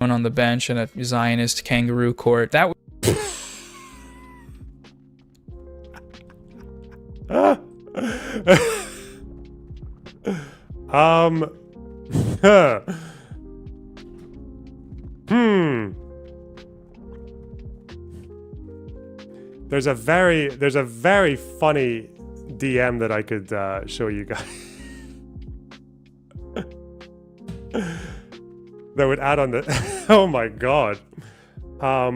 on the bench in a Zionist kangaroo court. That There's a very funny DM that I could show you guys. That would add on the oh my god. I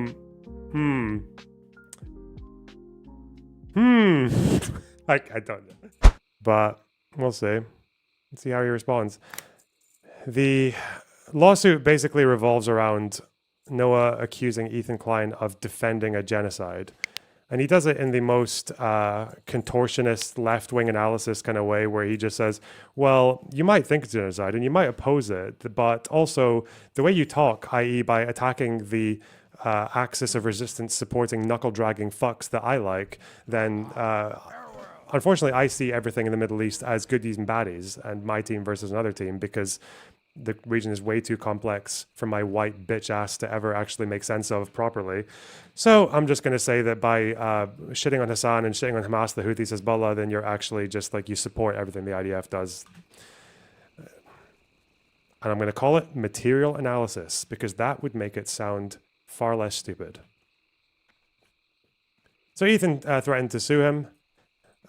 don't know. But we'll see. Let's see how he responds. The lawsuit basically revolves around Noah accusing Ethan Klein of defending a genocide. And he does it in the most contortionist left-wing analysis kind of way, where he just says, well, you might think it's genocide and you might oppose it, but also the way you talk, i.e. by attacking the axis of resistance supporting knuckle-dragging fucks that I like, then unfortunately I see everything in the Middle East as goodies and baddies, and my team versus another team, because the region is way too complex for my white bitch ass to ever actually make sense of properly. So I'm just going to say that by shitting on Hassan and shitting on Hamas, the Houthis, Hezbollah, then you're actually just like, you support everything the IDF does. And I'm going to call it material analysis, because that would make it sound far less stupid. So Ethan threatened to sue him,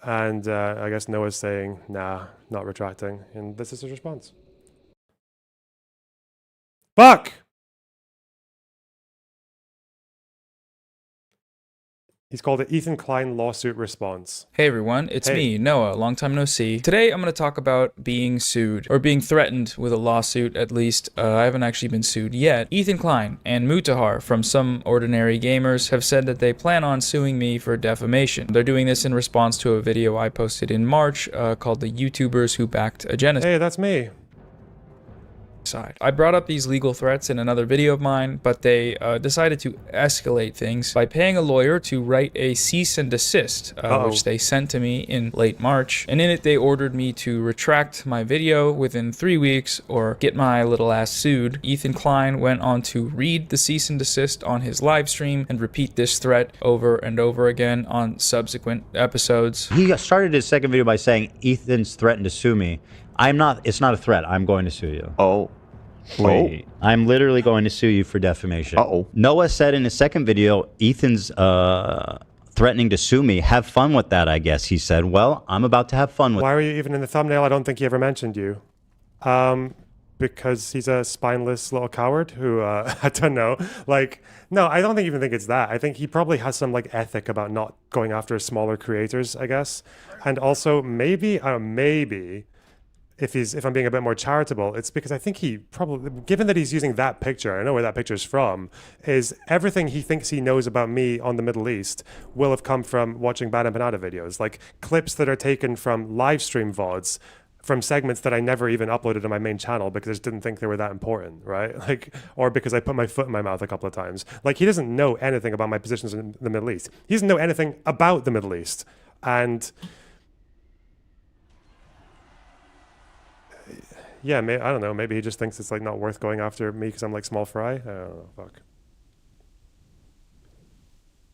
and I guess Noah's saying, nah, not retracting, and this is his response. Fuck! He's called it Ethan Klein lawsuit response. Hey everyone, it's me, Noah, long time no see. Today I'm going to talk about being sued, or being threatened with a lawsuit at least. I haven't actually been sued yet. Ethan Klein and Mutahar from Some Ordinary Gamers have said that they plan on suing me for defamation. They're doing this in response to a video I posted in March called The YouTubers Who Backed a Genocide. Hey, that's me. I brought up these legal threats in another video of mine, but they decided to escalate things by paying a lawyer to write a cease and desist, which they sent to me in late March. And in it, they ordered me to retract my video within 3 weeks or get my little ass sued. Ethan Klein went on to read the cease and desist on his live stream and repeat this threat over and over again on subsequent episodes. He started his second video by saying, Ethan's threatened to sue me. It's not a threat. I'm going to sue you. Oh. Wait. I'm literally going to sue you for defamation. Noah said in his second video, Ethan's threatening to sue me. Have fun with that, I guess. He said, well, I'm about to have fun with Why were you even in the thumbnail? I don't think he ever mentioned you. Because he's a spineless little coward who, I don't know. Like, no, I don't even think it's that. I think he probably has some like ethic about not going after smaller creators, I guess. And also maybe, if I'm being a bit more charitable, it's because I think he probably, given that he's using that picture, I know where that picture's from, is everything he thinks he knows about me on the Middle East will have come from watching Bad Empanada videos, like clips that are taken from live stream VODs, from segments that I never even uploaded on my main channel because I just didn't think they were that important, right? Like, or because I put my foot in my mouth a couple of times. Like, he doesn't know anything about my positions in the Middle East. He doesn't know anything about the Middle East. And yeah, I don't know. Maybe he just thinks it's like not worth going after me because I'm like small fry. I don't know. Fuck.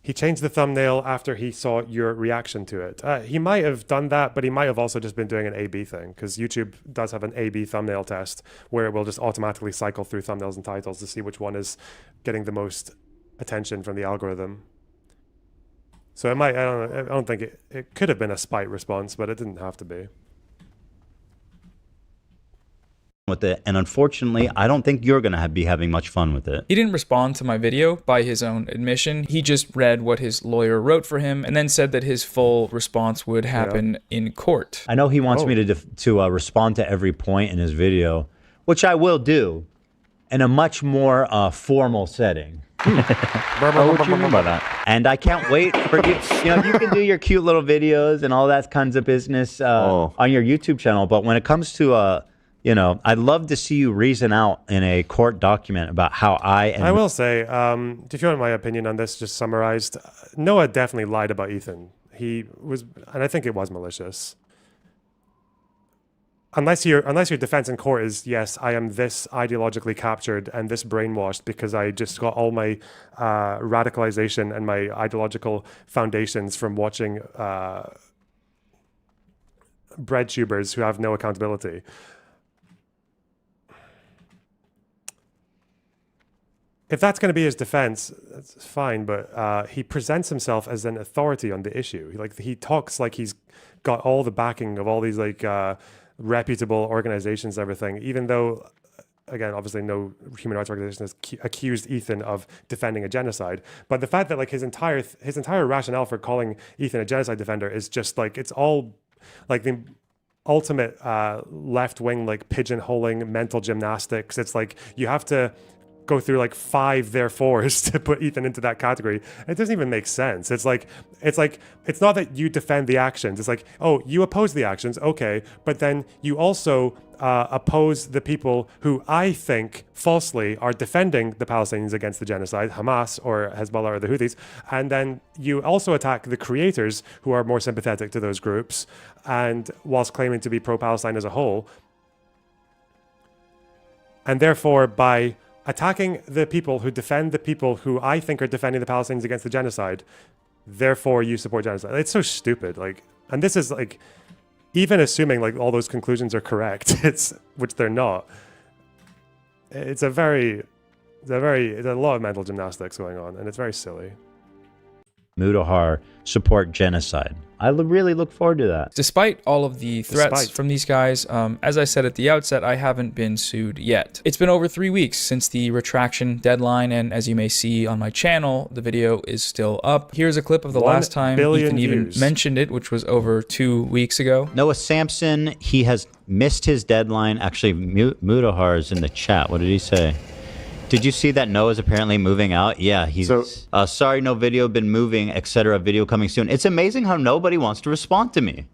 He changed the thumbnail after he saw your reaction to it. He might have done that, but he might have also just been doing an A/B thing, because YouTube does have an A/B thumbnail test where it will just automatically cycle through thumbnails and titles to see which one is getting the most attention from the algorithm. So it might. I don't think it could have been a spite response, but it didn't have to be. with it, and unfortunately I don't think you're gonna be having much fun with it. He didn't respond to my video by his own admission. He just read what his lawyer wrote for him and then said that his full response would happen in court. I know he wants me to respond to every point in his video, which I will do in a much more formal setting. What do you mean by that? And I can't wait for you. You know, you can do your cute little videos and all that kinds of business on your YouTube channel, but when it comes to you know, I'd love to see you reason out in a court document about how I will say, if you want my opinion on this, just summarized, Noah definitely lied about Ethan. He was, and I think it was malicious. unless your defense in court is, yes, I am this ideologically captured and this brainwashed because I just got all my radicalization and my ideological foundations from watching bread tubers who have no accountability. If that's going to be his defense, that's fine. But he presents himself as an authority on the issue. Like, he talks like he's got all the backing of all these like reputable organizations and everything, even though, again, obviously no human rights organization has accused Ethan of defending a genocide. But the fact that like his entire rationale for calling Ethan a genocide defender is just like, it's all like the ultimate left-wing like pigeonholing mental gymnastics. It's like you have to go through like 5 therefores to put Ethan into that category. It doesn't even make sense. It's not that you defend the actions. It's like, oh, you oppose the actions, okay, but then you also oppose the people who I think falsely are defending the Palestinians against the genocide, Hamas or Hezbollah or the Houthis, and then you also attack the creators who are more sympathetic to those groups, and whilst claiming to be pro-Palestine as a whole. And therefore, by attacking the people who defend the people who I think are defending the Palestinians against the genocide, therefore you support genocide. It's so stupid. Like, and this is like, even assuming like all those conclusions are correct, which they're not. It's a lot of mental gymnastics going on, and it's very silly. Mudahar support genocide. I really look forward to that. Despite all of the threats from these guys, as I said at the outset, I haven't been sued yet. It's been over 3 weeks since the retraction deadline, and as you may see on my channel, the video is still up. Here's a clip of the last time Ethan even mentioned it, which was over 2 weeks ago. Noah Sampson, he has missed his deadline. Actually, Mudahar is in the chat. What did he say? Did you see that Noah's apparently moving out? Yeah, he's sorry, no video, been moving, etc. Video coming soon. It's amazing how nobody wants to respond to me.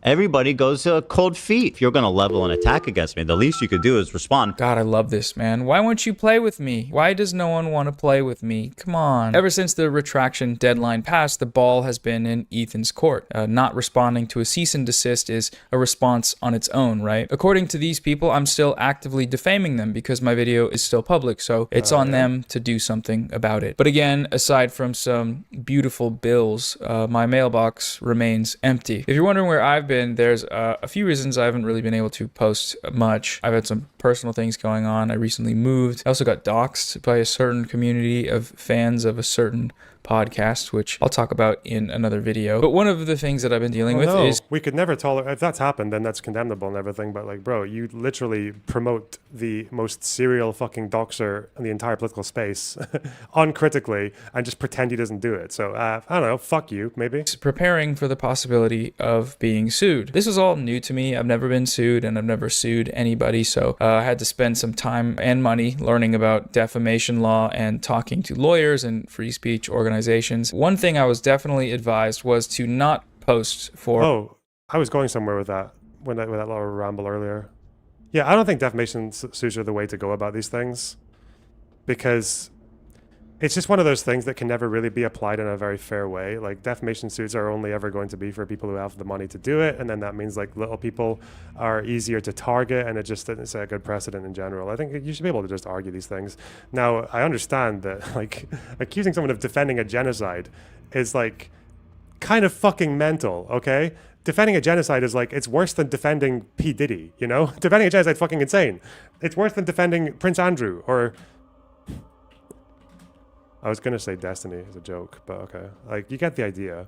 Everybody goes cold feet. If you're going to level an attack against me, the least you could do is respond. God, I love this, man. Why won't you play with me? Why does no one want to play with me? Come on. Ever since the retraction deadline passed, the ball has been in Ethan's court. Not responding to a cease and desist is a response on its own, right? According to these people, I'm still actively defaming them because my video is still public, so it's on them to do something about it. But again, aside from some beautiful bills, my mailbox remains empty. If you're wondering where I've been, there's a few reasons I haven't really been able to post much. I've had some personal things going on. I recently moved. I also got doxxed by a certain community of fans of a certain podcast, which I'll talk about in another video. But one of the things that I've been dealing with is... We could never tolerate... If that's happened, then that's condemnable and everything. But like, bro, you literally promote the most serial fucking doxer in the entire political space uncritically and just pretend he doesn't do it. So, I don't know, fuck you, maybe. Preparing for the possibility of being sued. This is all new to me. I've never been sued and I've never sued anybody. So I had to spend some time and money learning about defamation law and talking to lawyers and free speech organizations. One thing I was definitely advised was to not post for... Oh, I was going somewhere with that, with that little ramble earlier. Yeah, I don't think defamation suits are the way to go about these things, because it's just one of those things that can never really be applied in a very fair way. Like, defamation suits are only ever going to be for people who have the money to do it, and then that means like little people are easier to target, and it just doesn't set a good precedent in general. I think you should be able to just argue these things. Now, I understand that like accusing someone of defending a genocide is like kind of fucking mental, okay? Defending a genocide is like, it's worse than defending P. Diddy, you know? Defending a genocide is fucking insane. It's worse than defending Prince Andrew or... I was going to say Destiny as a joke, but okay. Like, you get the idea.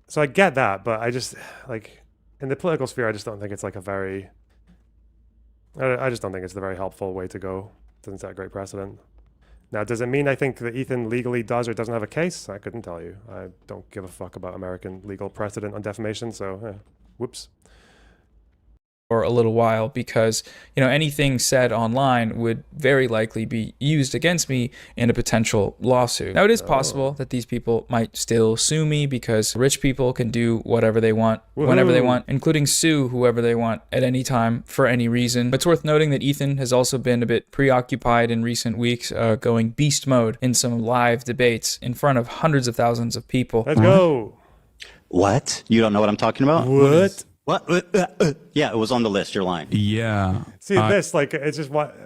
So I get that, but I just, like, in the political sphere, I just don't think it's like a very... I just don't think it's the very helpful way to go. It doesn't set a great precedent. Now, does it mean I think that Ethan legally does or doesn't have a case? I couldn't tell you. I don't give a fuck about American legal precedent on defamation, so, whoops. for a little while because, you know, anything said online would very likely be used against me in a potential lawsuit. Now, it is possible that these people might still sue me because rich people can do whatever they want, whenever they want, including sue whoever they want at any time for any reason. But it's worth noting that Ethan has also been a bit preoccupied in recent weeks, going beast mode in some live debates in front of hundreds of thousands of people. Let's go. What? You don't know what I'm talking about? What? What? Yeah, it was on the list. You're lying. Yeah. See, this, like, it's just what...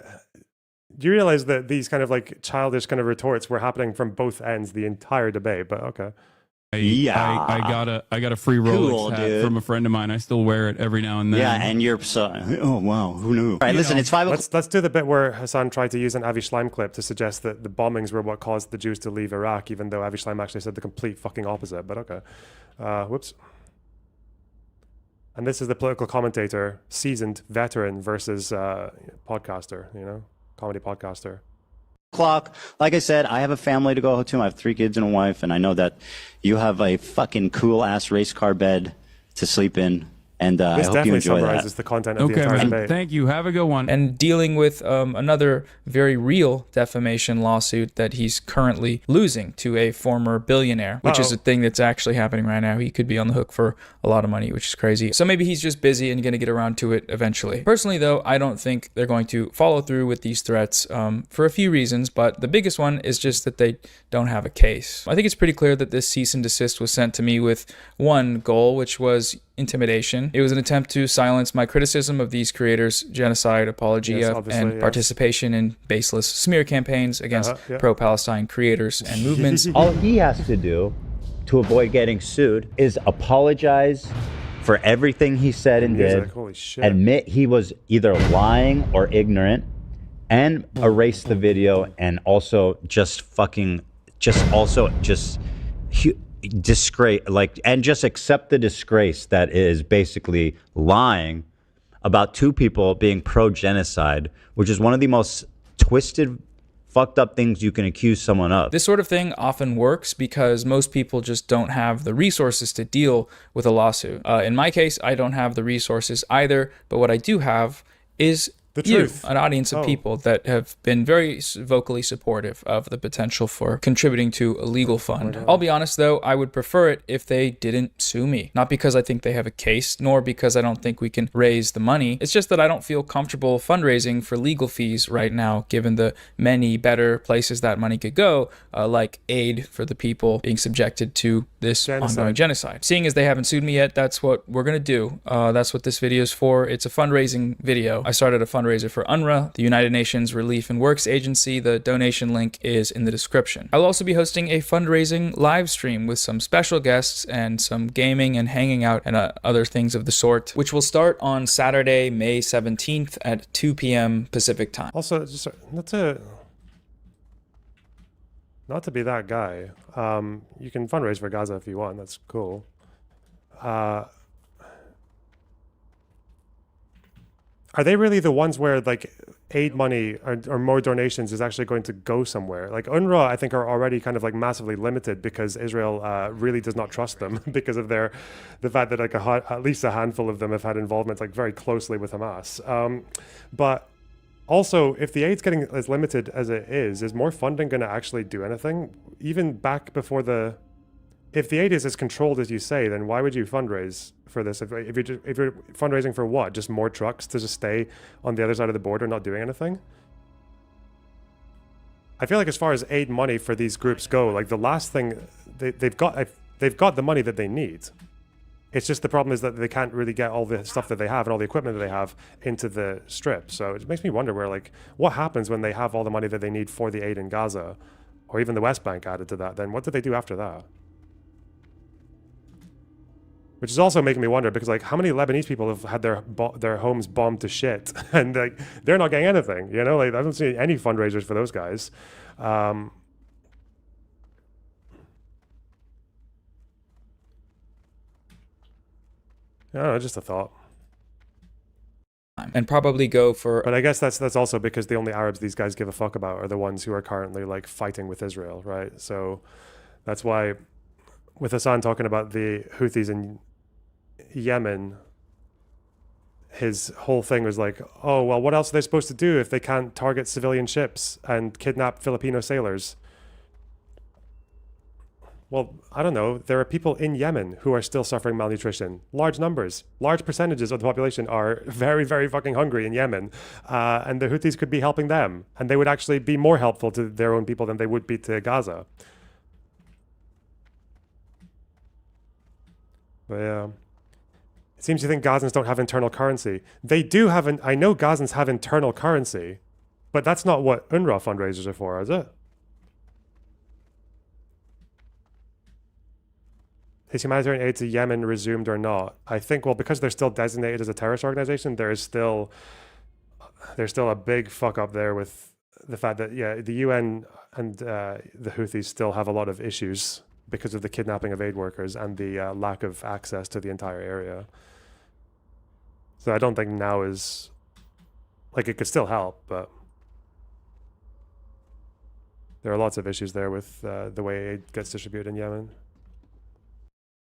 Do you realize that these kind of, like, childish kind of retorts were happening from both ends the entire debate? But okay. I got a free Rolex hat from a friend of mine. I still wear it every now and then. Yeah, and you're so... Oh, wow. Who knew? All right, listen, it's 5 o'clock. Let's do the bit where Hassan tried to use an Avi Schleim clip to suggest that the bombings were what caused the Jews to leave Iraq, even though Avi Schleim actually said the complete fucking opposite. But okay. Whoops. And this is the political commentator, seasoned veteran versus podcaster, you know, comedy podcaster. Like I said, I have a family to go to. I have 3 kids and a wife, and I know that you have a fucking cool-ass race car bed to sleep in, and I hope you enjoy that. Summarizes the content of the entire man. debate. Thank you. Have a good one. And dealing with another very real defamation lawsuit that he's currently losing to a former billionaire, which is a thing that's actually happening right now. He could be on the hook for a lot of money, which is crazy. So maybe he's just busy and going to get around to it eventually. Personally, though, I don't think they're going to follow through with these threats for a few reasons, but the biggest one is just that they don't have a case. I think it's pretty clear that this cease and desist was sent to me with one goal, which was intimidation. It was an attempt to silence my criticism of these creators' genocide, apologia, and participation in baseless smear campaigns against pro-Palestine creators and movements. All he has to do to avoid getting sued is apologize for everything he said and did, holy shit. admit he was either lying or ignorant, and erase the video, and also disgrace, like, and just accept the disgrace that is basically lying about 2 people being pro-genocide, which is one of the most twisted, fucked up things you can accuse someone of. This sort of thing often works because most people just don't have the resources to deal with a lawsuit. In my case, I don't have the resources either, but what I do have is the truth. An audience of people that have been very vocally supportive of the potential for contributing to a legal fund. I'll be honest, though, I would prefer it if they didn't sue me. Not because I think they have a case, nor because I don't think we can raise the money. It's just that I don't feel comfortable fundraising for legal fees right now, given the many better places that money could go, like aid for the people being subjected to this ongoing genocide. Seeing as they haven't sued me yet, that's what we're going to do. That's what this video is for. It's a fundraising video. I started a fundraiser for UNRWA, the United Nations Relief and Works Agency. The donation link is in the description. I'll also be hosting a fundraising live stream with some special guests and some gaming and hanging out and other things of the sort, which will start on Saturday, May 17th at 2 p.m. Pacific time. Also, just not to be that guy, you can fundraise for Gaza if you want. That's cool. Are they really the ones where, like, aid money or more donations is actually going to go somewhere? Like, UNRWA, I think, are already kind of, like, massively limited because Israel really does not trust them because of the fact that, like, at least a handful of them have had involvement, like, very closely with Hamas. But also, if the aid's getting as limited as it is more funding going to actually do anything? Even back before if the aid is as controlled as you say, then why would you fundraise for this? If you're fundraising for what? Just more trucks to just stay on the other side of the border not doing anything? I feel like as far as aid money for these groups go, like the last thing they've got the money that they need. It's just the problem is that they can't really get all the stuff that they have and all the equipment that they have into the strip. So it makes me wonder where, like, what happens when they have all the money that they need for the aid in Gaza, or even the West Bank added to that? Then what do they do after that? Which is also making me wonder because, like, how many Lebanese people have had their homes bombed to shit and, like, they're not getting anything, you know? Like, I don't see any fundraisers for those guys. I don't know, just a thought. And probably go for... But I guess that's also because the only Arabs these guys give a fuck about are the ones who are currently, like, fighting with Israel, right? So that's why with Hassan talking about the Houthis in Yemen, his whole thing was like, oh, well, what else are they supposed to do if they can't target civilian ships and kidnap Filipino sailors? Well, I don't know. There are people in Yemen who are still suffering malnutrition. Large numbers. Large percentages of the population are very, very fucking hungry in Yemen. And the Houthis could be helping them. And they would actually be more helpful to their own people than they would be to Gaza. But yeah. It seems you think Gazans don't have internal currency. They do have I know Gazans have internal currency. But that's not what UNRWA fundraisers are for, is it? Is humanitarian aid to Yemen resumed or not? I think, well, because they're still designated as a terrorist organization, there's still a big fuck up there with the fact that, yeah, the UN and the Houthis still have a lot of issues because of the kidnapping of aid workers and the lack of access to the entire area. So I don't think now is, like, it could still help, but there are lots of issues there with the way aid gets distributed in Yemen.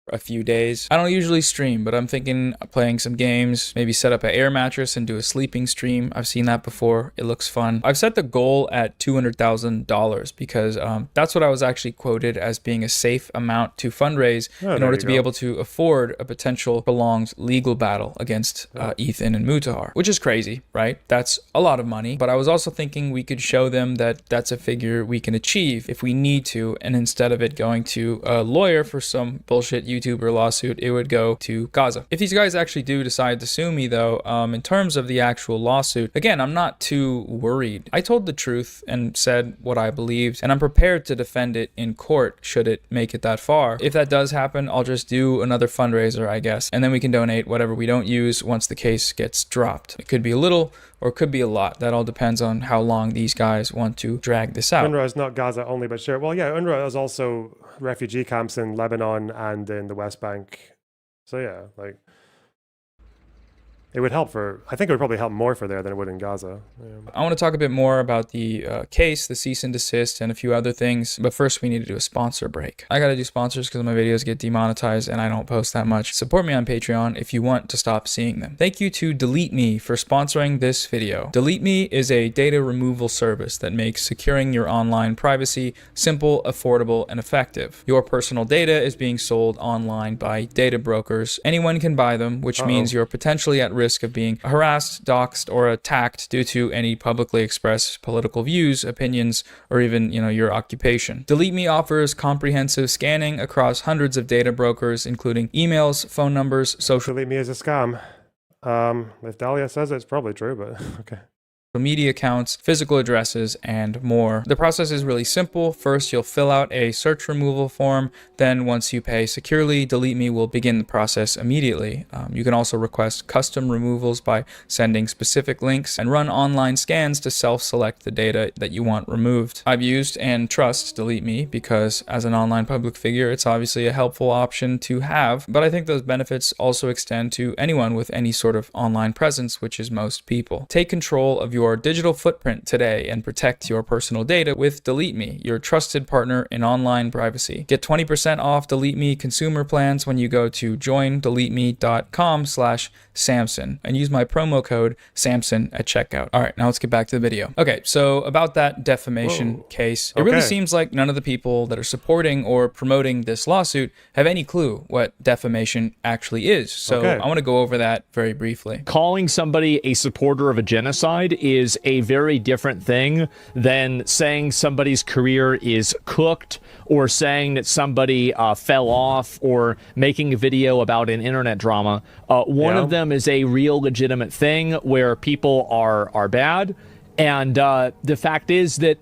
A few days. I don't usually stream, but I'm thinking of playing some games, maybe set up an air mattress and do a sleeping stream. I've seen that before. It looks fun. I've set the goal at $200,000 because that's what I was actually quoted as being a safe amount to fundraise in order to be able to afford a potential prolonged legal battle against Ethan and Mutahar, which is crazy, right? That's a lot of money. But I was also thinking we could show them that that's a figure we can achieve if we need to, and instead of it going to a lawyer for some bullshit YouTuber lawsuit, it would go to Gaza. If these guys actually do decide to sue me though, in terms of the actual lawsuit, again, I'm not too worried. I told the truth and said what I believed, and I'm prepared to defend it in court should it make it that far. If that does happen, I'll just do another fundraiser, I guess, and then we can donate whatever we don't use once the case gets dropped. It could be a little or it could be a lot. That all depends on how long these guys want to drag this out. UNRWA is not Gaza only, but sure. Well, yeah, UNRWA is also refugee camps in Lebanon and in the West Bank. So yeah, like, it would help for, I think it would probably help more for there than it would in Gaza. Yeah. I want to talk a bit more about the case, the cease and desist, and a few other things. But first, we need to do a sponsor break. I got to do sponsors because my videos get demonetized and I don't post that much. Support me on Patreon if you want to stop seeing them. Thank you to Delete Me for sponsoring this video. Delete Me is a data removal service that makes securing your online privacy simple, affordable, and effective. Your personal data is being sold online by data brokers. Anyone can buy them, which means you're potentially at risk of being harassed, doxxed, or attacked due to any publicly expressed political views, opinions, or even, your occupation. Delete Me offers comprehensive scanning across hundreds of data brokers, including emails, phone numbers, social... Delete Me is a scam. If Dahlia says it, it's probably true, but okay. Media accounts, physical addresses, and more. The process is really simple. First, you'll fill out a search removal form. Then once you pay securely, Delete Me will begin the process immediately. You can also request custom removals by sending specific links and run online scans to self-select the data that you want removed. I've used and trust Delete Me because as an online public figure, it's obviously a helpful option to have, but I think those benefits also extend to anyone with any sort of online presence, which is most people. Take control of your digital footprint today and protect your personal data with Delete Me, your trusted partner in online privacy. Get 20% off Delete Me consumer plans when you go to joindeleteme.com/Samson and use my promo code Samson at checkout. All right, now let's get back to the video. Okay, so about that defamation case, it really seems like none of the people that are supporting or promoting this lawsuit have any clue what defamation actually is. So I want to go over that very briefly. Calling somebody a supporter of a genocide is a very different thing than saying somebody's career is cooked or saying that somebody fell off or making a video about an internet drama. One of them is a real legitimate thing where people are bad. And the fact is that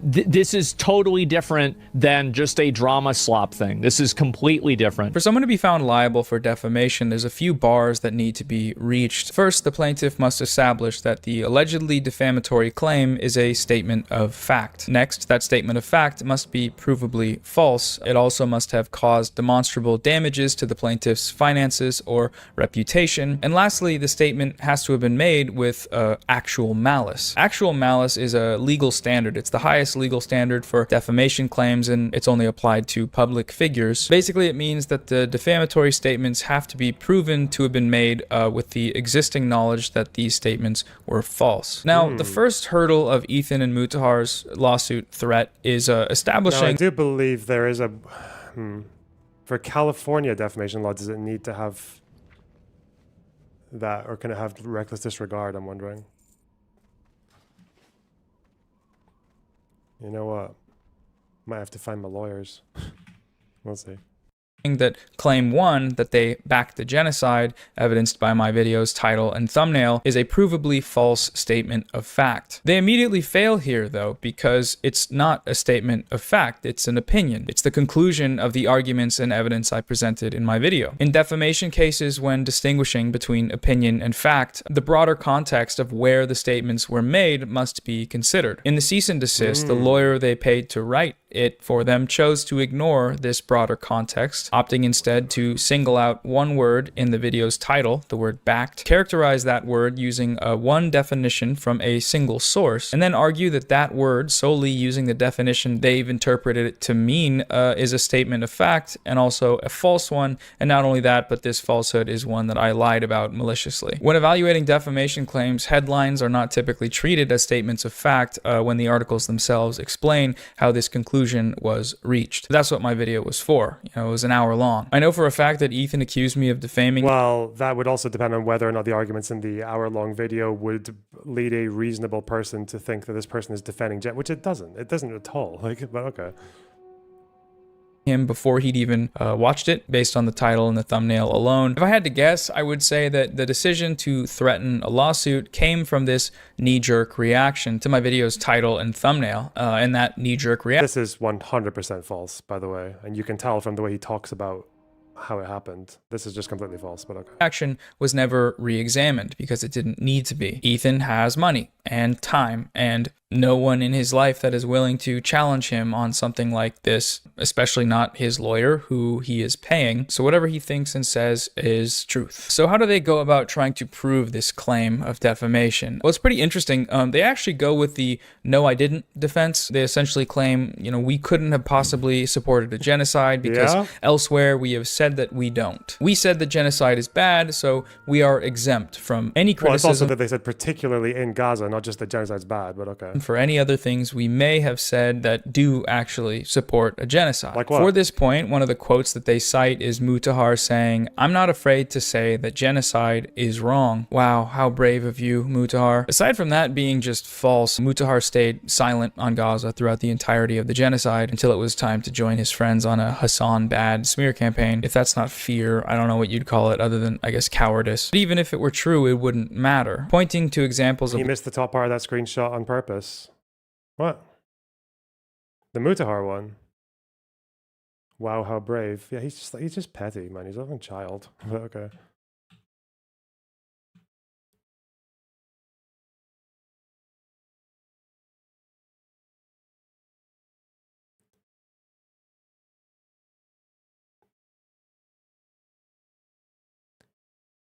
this is totally different than just a drama slop thing. This is completely different. For someone to be found liable for defamation, there's a few bars that need to be reached. First, the plaintiff must establish that the allegedly defamatory claim is a statement of fact. Next, that statement of fact must be provably false. It also must have caused demonstrable damages to the plaintiff's finances or reputation. And lastly, the statement has to have been made with actual malice. Actual malice is a legal standard. It's the highest highest legal standard for defamation claims, and it's only applied to public figures. Basically, it means that the defamatory statements have to be proven to have been made with the existing knowledge that these statements were false. Now, the first hurdle of Ethan and Mutahar's lawsuit threat is establishing... Now, I do believe there is a... For California defamation law, does it need to have that, or can it have reckless disregard? I'm wondering. You know what? Might have to find my lawyers. We'll see. That claim one, that they backed the genocide, evidenced by my video's title and thumbnail, is a provably false statement of fact. They immediately fail here, though, because it's not a statement of fact, it's an opinion. It's the conclusion of the arguments and evidence I presented in my video. In defamation cases, when distinguishing between opinion and fact, the broader context of where the statements were made must be considered. In the cease and desist, the lawyer they paid to write it for them chose to ignore this broader context, opting instead to single out one word in the video's title, the word backed, characterize that word using one definition from a single source, and then argue that that word, solely using the definition they've interpreted it to mean, is a statement of fact and also a false one. And not only that, but this falsehood is one that I lied about maliciously. When evaluating defamation claims, headlines are not typically treated as statements of fact when the articles themselves explain how this conclusion was reached. That's what my video was for. It was an hour long. I know for a fact that Ethan accused me of defaming. Well, that would also depend on whether or not the arguments in the hour-long video would lead a reasonable person to think that this person is defending which it doesn't. It doesn't at all. But okay. Him before he'd even watched it, based on the title and the thumbnail alone. If I had to guess, I would say that the decision to threaten a lawsuit came from this knee-jerk reaction to my video's title and thumbnail, and that knee-jerk reaction... This is 100% false, by the way, and you can tell from the way he talks about how it happened. This is just completely false, but okay. Action was never re-examined because it didn't need to be. Ethan has money and time and no one in his life that is willing to challenge him on something like this, especially not his lawyer who he is paying. So whatever he thinks and says is truth. So how do they go about trying to prove this claim of defamation? Well, it's pretty interesting. They actually go with the no, I didn't defense. They essentially claim, we couldn't have possibly supported a genocide because elsewhere we have said that we don't. We said that genocide is bad, so we are exempt from any criticism. Well, it's also that they said particularly in Gaza, not just that genocide's bad, but okay. For any other things we may have said that do actually support a genocide. Like what? For this point, one of the quotes that they cite is Mutahar saying, "I'm not afraid to say that genocide is wrong." Wow, how brave of you, Mutahar. Aside from that being just false, Mutahar stayed silent on Gaza throughout the entirety of the genocide until it was time to join his friends on a Hassan Bad smear campaign. If that's not fear, I don't know what you'd call it other than, I guess, cowardice. But even if it were true, it wouldn't matter. Pointing to examples of... He missed the top part of that screenshot on purpose. What? The Mutahar one? Wow, how brave. Yeah, he's just petty, man. He's a fucking child. But okay.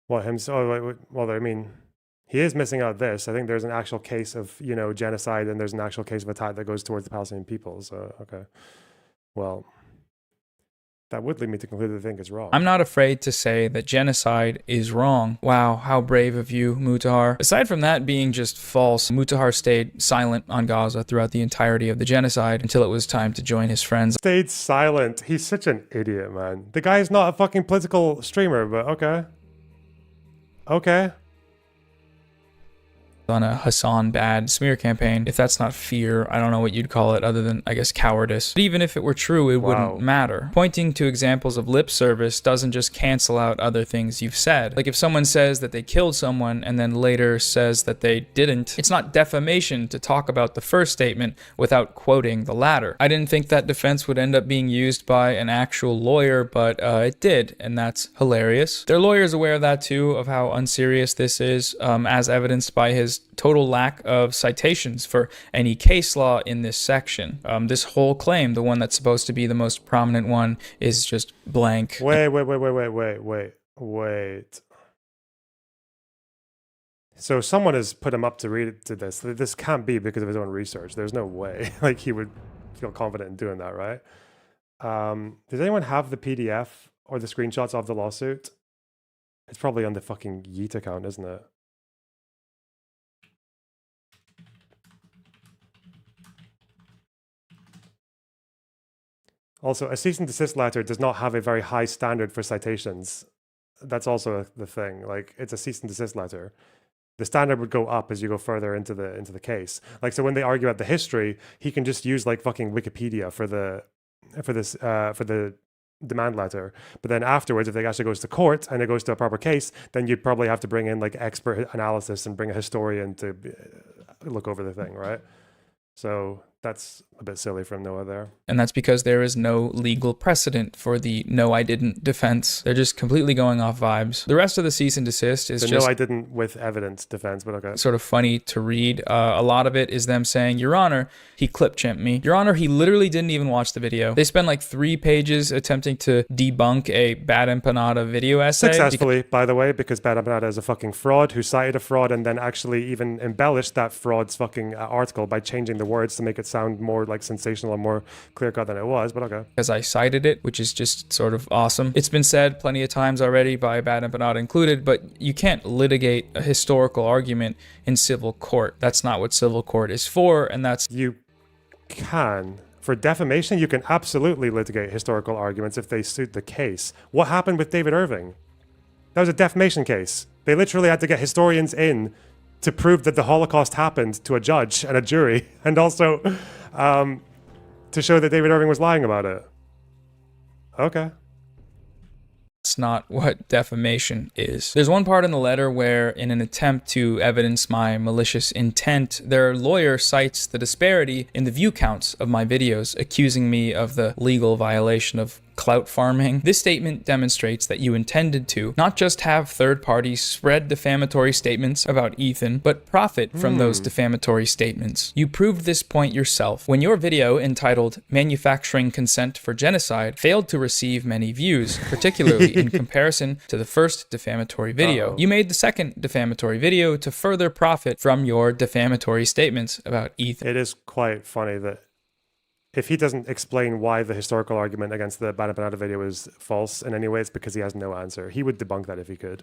What, him? Oh, well, I mean, he is missing out this. I think there's an actual case of, genocide, and there's an actual case of attack that goes towards the Palestinian people. So, okay. Well, that would lead me to conclude that I think it's wrong. I'm not afraid to say that genocide is wrong. Wow, how brave of you, Mutahar. Aside from that being just false, Mutahar stayed silent on Gaza throughout the entirety of the genocide until it was time to join his friends. Stayed silent. He's such an idiot, man. The guy is not a fucking political streamer, but okay. Okay. On a Hassan Bad smear campaign. If that's not fear, I don't know what you'd call it other than, I guess, cowardice. But even if it were true, it wouldn't matter. Pointing to examples of lip service doesn't just cancel out other things you've said. Like if someone says that they killed someone and then later says that they didn't, it's not defamation to talk about the first statement without quoting the latter. I didn't think that defense would end up being used by an actual lawyer, but it did, and that's hilarious. Their lawyer is aware of that too, of how unserious this is, as evidenced by his total lack of citations for any case law in this section. This whole claim, the one that's supposed to be the most prominent one, is just blank. Wait. So someone has put him up to read it to this. This can't be because of his own research. There's no way like he would feel confident in doing that, right? Does anyone have the PDF or the screenshots of the lawsuit? It's probably on the fucking Yeet account, isn't it? Also, a cease and desist letter does not have a very high standard for citations. That's also the thing. Like, it's a cease and desist letter. The standard would go up as you go further into the case. Like, so when they argue about the history, he can just use like fucking Wikipedia for the demand letter. But then afterwards, if it actually goes to court and it goes to a proper case, then you'd probably have to bring in like expert analysis and bring a historian to look over the thing, right? So that's a bit silly from Noah there. And that's because there is no legal precedent for the no, I didn't defense. They're just completely going off vibes. The rest of the cease and desist is the just no, I didn't with evidence defense, but okay. Sort of funny to read. A lot of it is them saying, Your Honor, he clip champed me. Your Honor, he literally didn't even watch the video. They spend like 3 pages attempting to debunk a Bad Empanada video essay. Successfully, by the way, because Bad Empanada is a fucking fraud who cited a fraud and then actually even embellished that fraud's fucking article by changing the words to make it sound more like sensational and more clear-cut than it was, but okay. Because I cited it, which is just sort of awesome. It's been said plenty of times already by Bad Empanada included, but you can't litigate a historical argument in civil court. That's not what civil court is for, and that's... You can. For defamation, you can absolutely litigate historical arguments if they suit the case. What happened with David Irving? That was a defamation case. They literally had to get historians in to prove that the Holocaust happened to a judge and a jury, and also to show that David Irving was lying about it. Okay. That's not what defamation is. There's one part in the letter where, in an attempt to evidence my malicious intent, their lawyer cites the disparity in the view counts of my videos, accusing me of the legal violation of clout farming. This statement demonstrates that you intended to not just have third parties spread defamatory statements about Ethan, but profit from those defamatory statements. You proved this point yourself when your video entitled Manufacturing Consent for Genocide failed to receive many views, particularly in comparison to the first defamatory video. You made the second defamatory video to further profit from your defamatory statements about Ethan. It is quite funny that if he doesn't explain why the historical argument against the Bad Empanada video is false in any way, it's because he has no answer. He would debunk that if he could.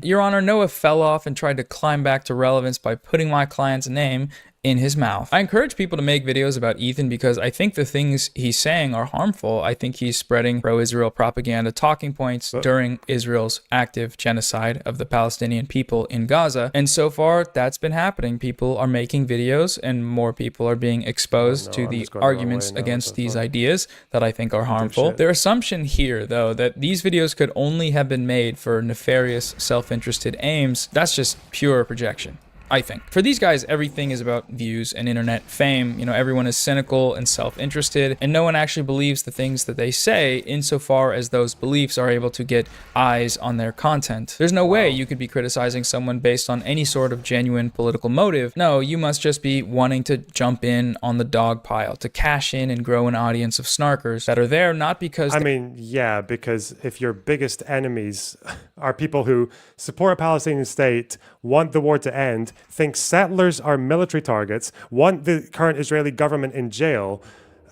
Your Honor, Noah fell off and tried to climb back to relevance by putting my client's name in his mouth. I encourage people to make videos about Ethan because I think the things he's saying are harmful. I think he's spreading pro-Israel propaganda talking points during Israel's active genocide of the Palestinian people in Gaza. And so far, that's been happening. People are making videos and more people are being exposed to the arguments against these ideas that I think are harmful. Their assumption here, though, that these videos could only have been made for nefarious, self-interested aims, that's just pure projection. I think. For these guys, everything is about views and internet fame. You know, everyone is cynical and self-interested, and no one actually believes the things that they say insofar as those beliefs are able to get eyes on their content. There's no way you could be criticizing someone based on any sort of genuine political motive. No, you must just be wanting to jump in on the dog pile, to cash in and grow an audience of snarkers that are there not because... I mean, yeah, because if your biggest enemies are people who support a Palestinian state, want the war to end, think settlers are military targets, want the current Israeli government in jail,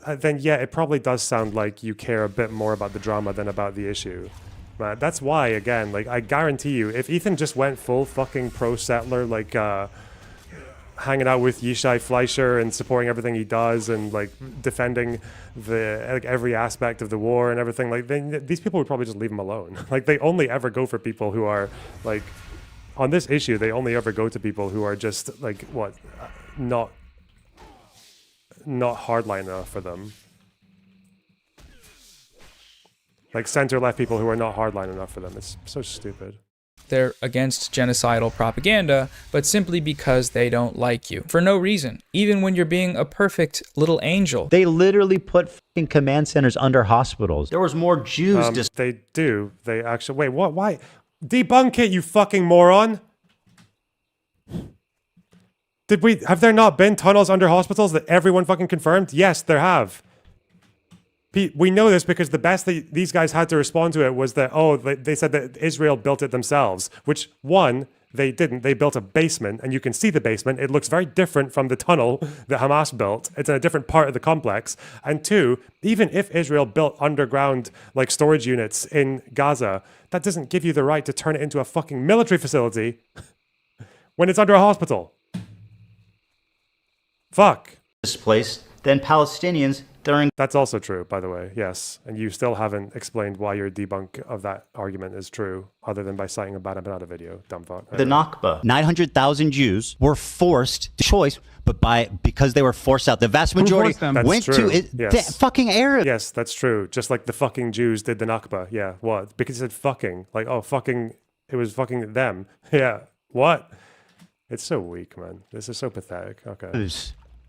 then yeah, it probably does sound like you care a bit more about the drama than about the issue. Man, that's why, again, like, I guarantee you, if Ethan just went full fucking pro-settler, like, hanging out with Yishai Fleischer and supporting everything he does and, like, defending like every aspect of the war and everything, like, then these people would probably just leave him alone. Like, they only ever go for people who are, like... On this issue, they only ever go to people who are just like what, not hardline enough for them. Like center-left people who are not hardline enough for them. It's so stupid. They're against genocidal propaganda, but simply because they don't like you. For no reason. Even when you're being a perfect little angel. They literally put fucking command centers under hospitals. There was more Jews. They do. They actually... Wait, what? Why? Debunk it, you fucking moron! Have there not been tunnels under hospitals that everyone fucking confirmed? Yes, there have. We know this because the best that these guys had to respond to it was that, oh, they said that Israel built it themselves, which, one, they didn't. They built a basement, and you can see the basement. It looks very different from the tunnel that Hamas built. It's in a different part of the complex. And two, even if Israel built underground like storage units in Gaza, that doesn't give you the right to turn it into a fucking military facility when it's under a hospital. Fuck. Displaced than Palestinians during. That's also true, by the way. Yes. And you still haven't explained why your debunk of that argument is true, other than by citing a Banana video. Dumb fuck. The Nakba. 900,000 Jews were forced to choice, but because they were forced out. The vast majority went to the fucking area. Yes, that's true. Just like the fucking Jews did the Nakba. Yeah. What? Because it said fucking. Like, oh, fucking. It was fucking them. Yeah. What? It's so weak, man. This is so pathetic. Okay.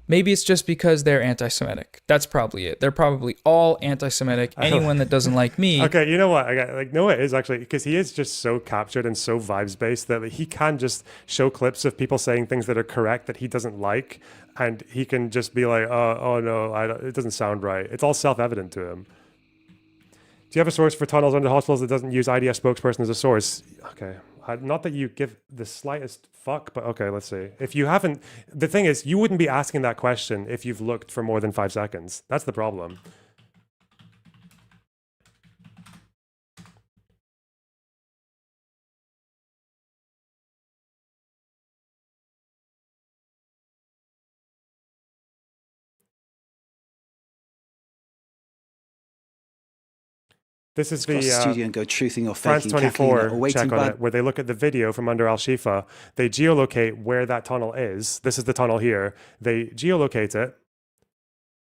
Maybe it's just because they're anti-Semitic. That's probably it. They're probably all anti-Semitic. Anyone that doesn't like me. Okay, you know what? Noah is actually, because he is just so captured and so vibes-based that he can just show clips of people saying things that are correct that he doesn't like, and he can just be like, oh no, it doesn't sound right. It's all self-evident to him. Do you have a source for tunnels under hospitals that doesn't use IDF spokesperson as a source? Okay. Not that you give the slightest fuck, but okay, let's see. If you haven't, the thing is, you wouldn't be asking that question if you've looked for more than 5 seconds. That's the problem. This is the studio and go truthing or France faking 24 check on it, where they look at the video from under Al-Shifa. They geolocate where that tunnel is. This is the tunnel here. They geolocate it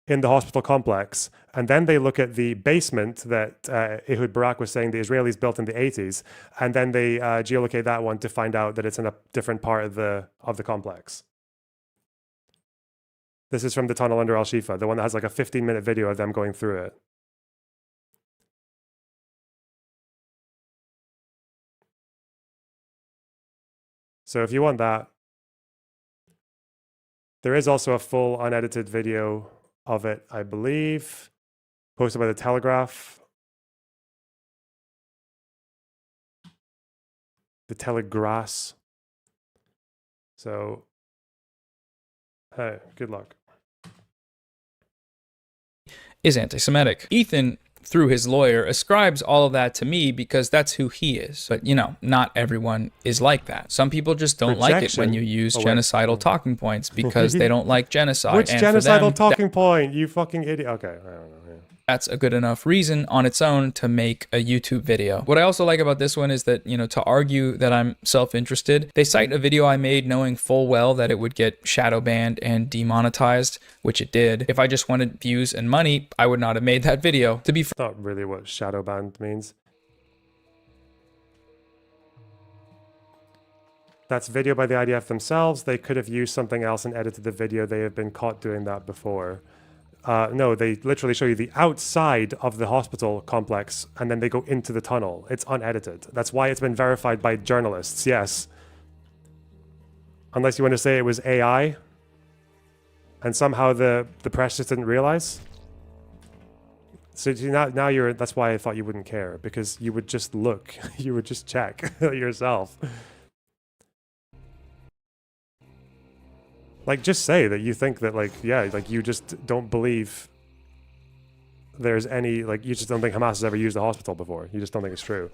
in the hospital complex, and then they look at the basement that Ehud Barak was saying the Israelis built in the 80s, and then they geolocate that one to find out that it's in a different part of the complex. This is from the tunnel under Al-Shifa, the one that has like a 15-minute video of them going through it. So if you want that, there is also a full unedited video of it, I believe, posted by the Telegraph. The Telegrass. So, hey, good luck. Is anti-Semitic. Ethan, through his lawyer, ascribes all of that to me because that's who he is. But, you know, not everyone is like that. Some people just don't like it when you use genocidal talking points because they don't like genocide. Which and genocidal talking point? You fucking idiot. Okay, I don't know. Yeah. That's a good enough reason on its own to make a YouTube video. What I also like about this one is that, you know, to argue that I'm self-interested, they cite a video I made knowing full well that it would get shadow banned and demonetized, which it did. If I just wanted views and money, I would not have made that video. To be frank, not really what shadow banned means. That's video by the IDF themselves. They could have used something else and edited the video. They have been caught doing that before. No, they literally show you the outside of the hospital complex, and then they go into the tunnel. It's unedited. That's why it's been verified by journalists, yes. Unless you want to say it was AI, and somehow the press just didn't realize. So now you're, that's why I thought you wouldn't care, because you would just look, you would just check yourself. Like, just say that you think that, like, yeah, like, you just don't believe there's any, like, you just don't think Hamas has ever used a hospital before. You just don't think it's true.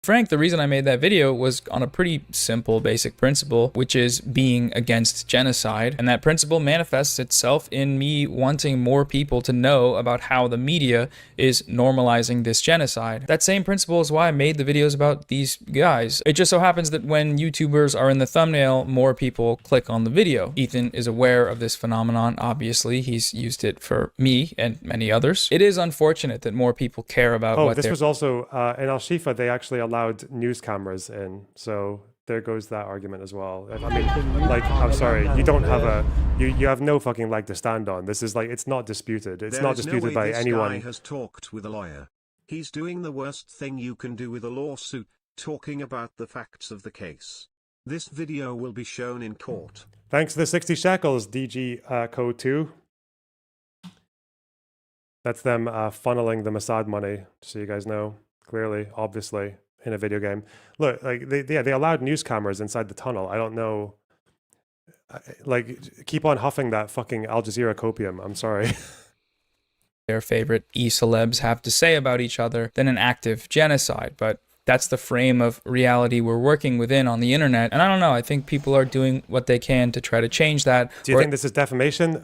Frank, the reason I made that video was on a pretty simple, basic principle, which is being against genocide. And that principle manifests itself in me wanting more people to know about how the media is normalizing this genocide. That same principle is why I made the videos about these guys. It just so happens that when YouTubers are in the thumbnail, more people click on the video. Ethan is aware of this phenomenon, obviously. He's used it for me and many others. It is unfortunate that more people care about what this was also, in Al-Shifa, they actually allowed news cameras in, so there goes that argument as well. I mean, like, I'm sorry, you don't have a, you have no fucking leg to stand on. This is like, it's not disputed. It's not disputed by anyone. This guy has talked with a lawyer. He's doing the worst thing you can do with a lawsuit, talking about the facts of the case. This video will be shown in court. Thanks for the 60 shekels, DG code 2. That's them funneling the Mossad money, so you guys know. clearly, obviously, in a video game. Look, like they allowed news cameras inside the tunnel. I don't know. Like, keep on huffing that fucking Al Jazeera copium. I'm sorry. Their favorite e-celebs have to say about each other than an active genocide. But that's the frame of reality we're working within on the internet. And I don't know, I think people are doing what they can to try to change that. Do you think this is defamation?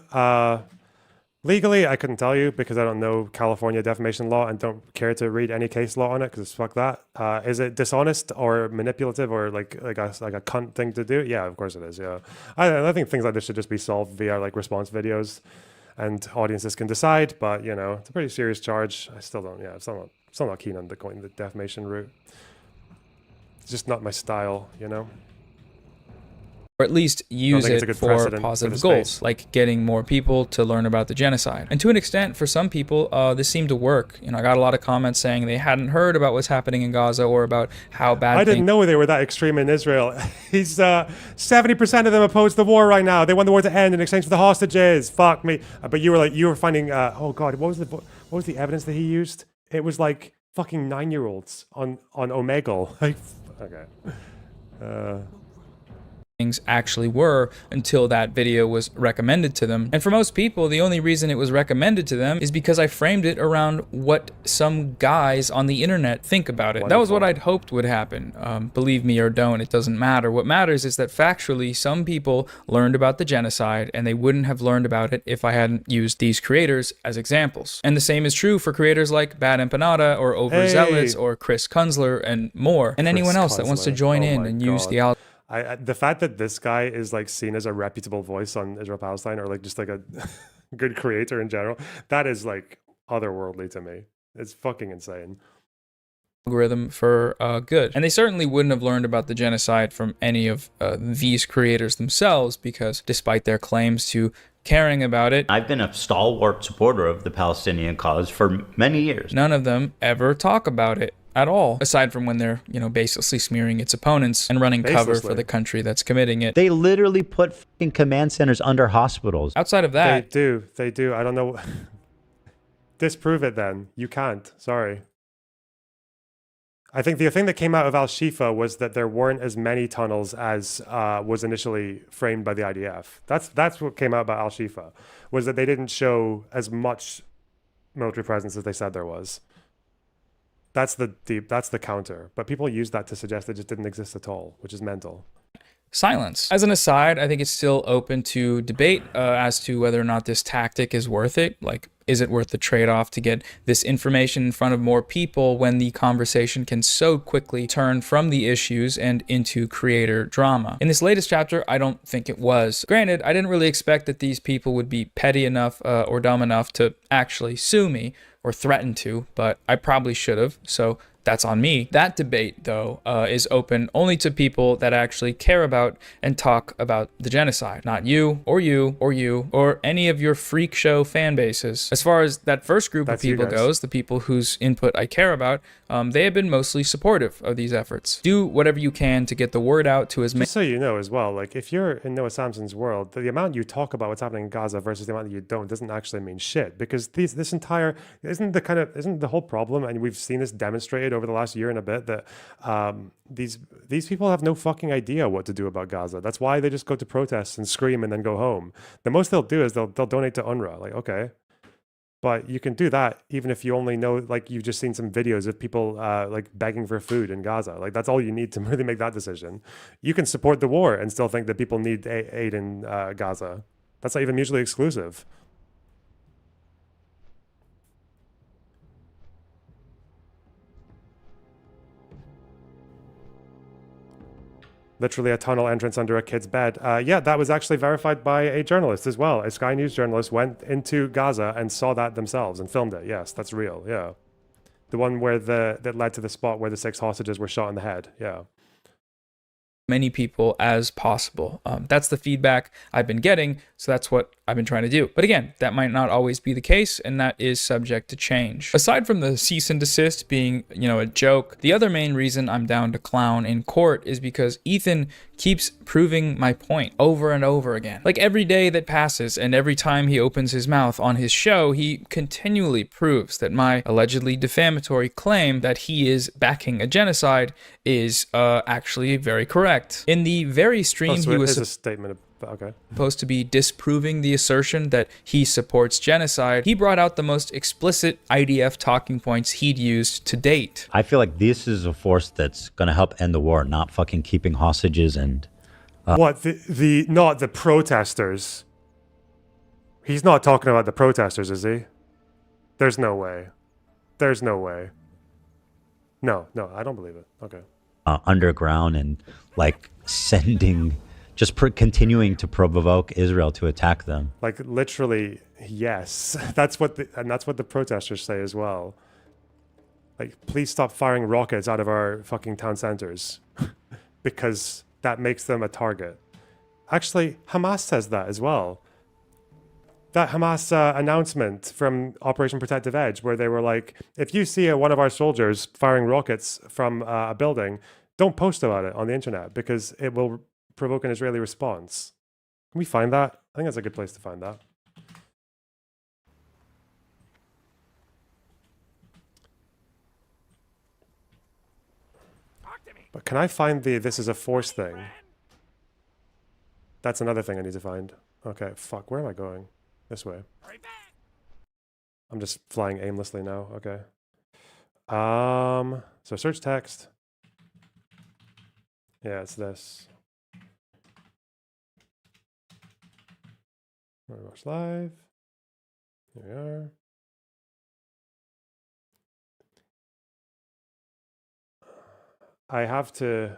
Legally, I couldn't tell you because I don't know California defamation law and don't care to read any case law on it because fuck that. Is it dishonest or manipulative or like a cunt thing to do? Yeah, of course it is. Yeah, I think things like this should just be solved via like response videos, and audiences can decide. But you know, it's a pretty serious charge. I still don't. Yeah, I'm still not keen on going the defamation route. It's just not my style, you know. Or at least use it for positive goals, like getting more people to learn about the genocide. And to an extent, for some people, this seemed to work. You know, I got a lot of comments saying they hadn't heard about what's happening in Gaza or about how bad I didn't know they were that extreme in Israel. He's 70% of them oppose the war right now. They want the war to end in exchange for the hostages. Fuck me. But you were finding, oh God, what was the evidence that he used? It was like fucking 9-year-olds on Omegle. Like, okay. Things actually were until that video was recommended to them. And for most people, the only reason it was recommended to them is because I framed it around what some guys on the internet think about it. Wonderful. That was what I'd hoped would happen. Believe me or don't, it doesn't matter. What matters is that factually, some people learned about the genocide and they wouldn't have learned about it if I hadn't used these creators as examples. And the same is true for creators like Bad Empanada or Overzealots or Chris Kunzler and more. And anyone else that wants to join in and use the algorithm. The fact that this guy is like seen as a reputable voice on Israel-Palestine or like just like a good creator in general, that is like otherworldly to me. It's fucking insane. Algorithm for good. And they certainly wouldn't have learned about the genocide from any of these creators themselves because despite their claims to caring about it, I've been a stalwart supporter of the Palestinian cause for many years. None of them ever talk about it at all, aside from when they're, you know, basically smearing its opponents and running cover for the country that's committing it. They literally put fucking command centers under hospitals. Outside of that, they do. I don't know. Disprove it then. You can't. Sorry. I think the thing that came out of Al-Shifa was that there weren't as many tunnels as was initially framed by the IDF. That's what came out about Al-Shifa, was that they didn't show as much military presence as they said there was. That's the counter. But people use that to suggest it just didn't exist at all, which is mental. Silence. As an aside, I think it's still open to debate as to whether or not this tactic is worth it. Like, is it worth the trade-off to get this information in front of more people when the conversation can so quickly turn from the issues and into creator drama? In this latest chapter, I don't think it was. Granted, I didn't really expect that these people would be petty enough or dumb enough to actually sue me or threaten to, but I probably should have, so that's on me. That debate, though, is open only to people that actually care about and talk about the genocide. Not you, or you, or you, or any of your freak show fan bases. As far as that first group of people goes, the people whose input I care about, they have been mostly supportive of these efforts. Do whatever you can to get the word out to as many. Just so you know as well, like if you're in Noah Samson's world, the amount you talk about what's happening in Gaza versus the amount that you don't doesn't actually mean shit, because this entire isn't the whole problem, and we've seen this demonstrated over the last year and a bit, that these people have no fucking idea what to do about Gaza. That's why they just go to protests and scream and then go home. The most they'll do is they'll donate to UNRWA. Like, okay. But you can do that even if you only know, like, you've just seen some videos of people like begging for food in Gaza. Like, that's all you need to really make that decision. You can support the war and still think that people need aid in Gaza. That's not even mutually exclusive. Literally a tunnel entrance under a kid's bed. Yeah, that was actually verified by a journalist as well. A Sky News journalist went into Gaza and saw that themselves and filmed it. Yes, that's real. Yeah. The one where that led to the spot where the 6 hostages were shot in the head. Yeah. many people as possible. That's the feedback I've been getting, so that's what I've been trying to do. But again, that might not always be the case, and that is subject to change. Aside from the cease and desist being, a joke, the other main reason I'm down to clown in court is because Ethan keeps proving my point over and over again. Like every day that passes and every time he opens his mouth on his show, he continually proves that my allegedly defamatory claim that he is backing a genocide is actually very correct. In the very stream, so he was a statement of, supposed to be disproving the assertion that he supports genocide. He brought out the most explicit IDF talking points he'd used to date. I feel like this is a force that's going to help end the war, not fucking keeping hostages and... What? Not the protesters. He's not talking about the protesters, is he? There's no way. There's no way. No, I don't believe it. Okay. Underground and like sending, just continuing to provoke Israel to attack them. Like literally, yes. That's what the protesters say as well. Like, please stop firing rockets out of our fucking town centers because that makes them a target. Actually, Hamas says that as well. That Hamas announcement from Operation Protective Edge, where they were like, if you see one of our soldiers firing rockets from a building, don't post about it on the internet because it will provoke an Israeli response. Can we find that? I think that's a good place to find that. But can I find the this is a force thing? That's another thing I need to find. Okay, fuck, where am I going? This way. I'm just flying aimlessly now. Okay. So search text. Yeah, it's this. LonerBox live. Here we are. I have to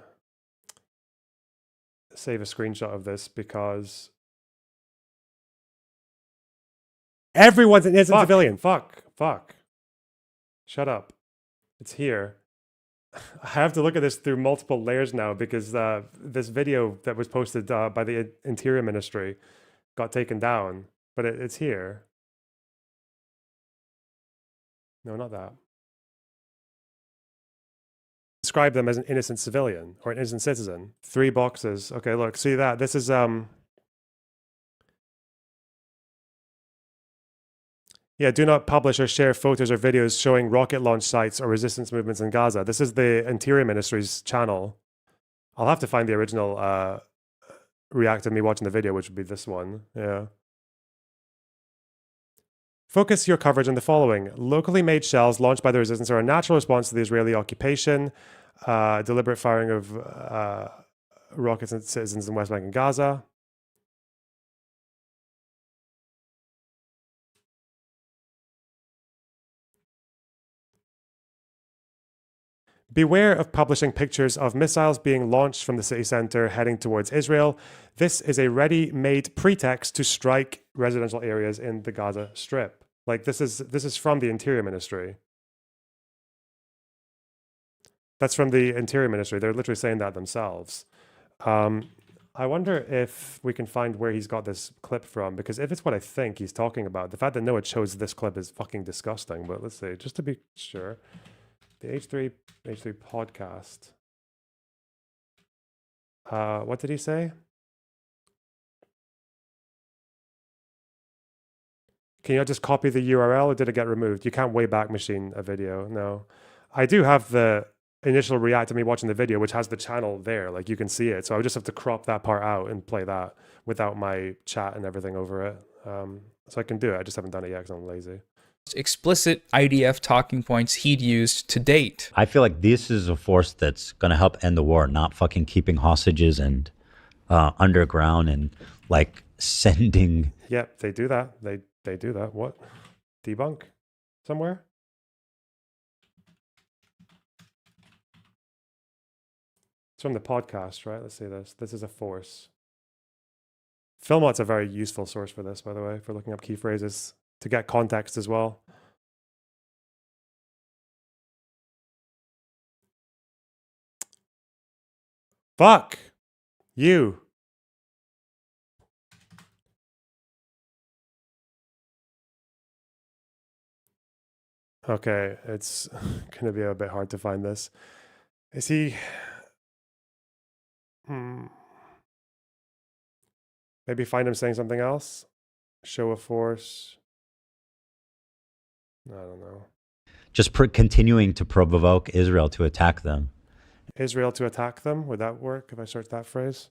save a screenshot of this because everyone's an innocent civilian. Fuck. Shut up. It's here. I have to look at this through multiple layers now because this video that was posted by the Interior Ministry got taken down, but it's here. No, not that. Describe them as an innocent civilian or an innocent citizen. 3 boxes. Okay, look, see that? This is yeah, do not publish or share photos or videos showing rocket launch sites or resistance movements in Gaza. This is the Interior Ministry's channel. I'll have to find the original react of me watching the video, which would be this one. Yeah. Focus your coverage on the following. Locally made shells launched by the resistance are a natural response to the Israeli occupation, deliberate firing of rockets at citizens in West Bank and Gaza. Beware of publishing pictures of missiles being launched from the city center heading towards Israel. This is a ready-made pretext to strike residential areas in the Gaza Strip. Like this is from the Interior Ministry. That's from the Interior Ministry. They're literally saying that themselves. I wonder if we can find where he's got this clip from, because if it's what I think he's talking about, the fact that Noah chose this clip is fucking disgusting. But let's see, just to be sure. The H3 podcast. What did he say? Can you not just copy the URL or did it get removed? You can't Wayback Machine a video. No. I do have the initial react to me watching the video, which has the channel there. Like you can see it. So I would just have to crop that part out and play that without my chat and everything over it. So I can do it. I just haven't done it yet because I'm lazy. Explicit IDF talking points he'd used to date. I feel like this is a force that's going to help end the war, not fucking keeping hostages and underground and like sending. Yep, they do that. They do that. What? Debunk? Somewhere? It's from the podcast, right? Let's see this. This is a force. Filmot's a very useful source for this, by the way, for looking up key phrases to get context as well. Fuck! You. Okay, it's going to be a bit hard to find this. Is he... Maybe find him saying something else? Show of force. I don't know. Just continuing to provoke Israel to attack them. Israel to attack them? Would that work if I search that phrase?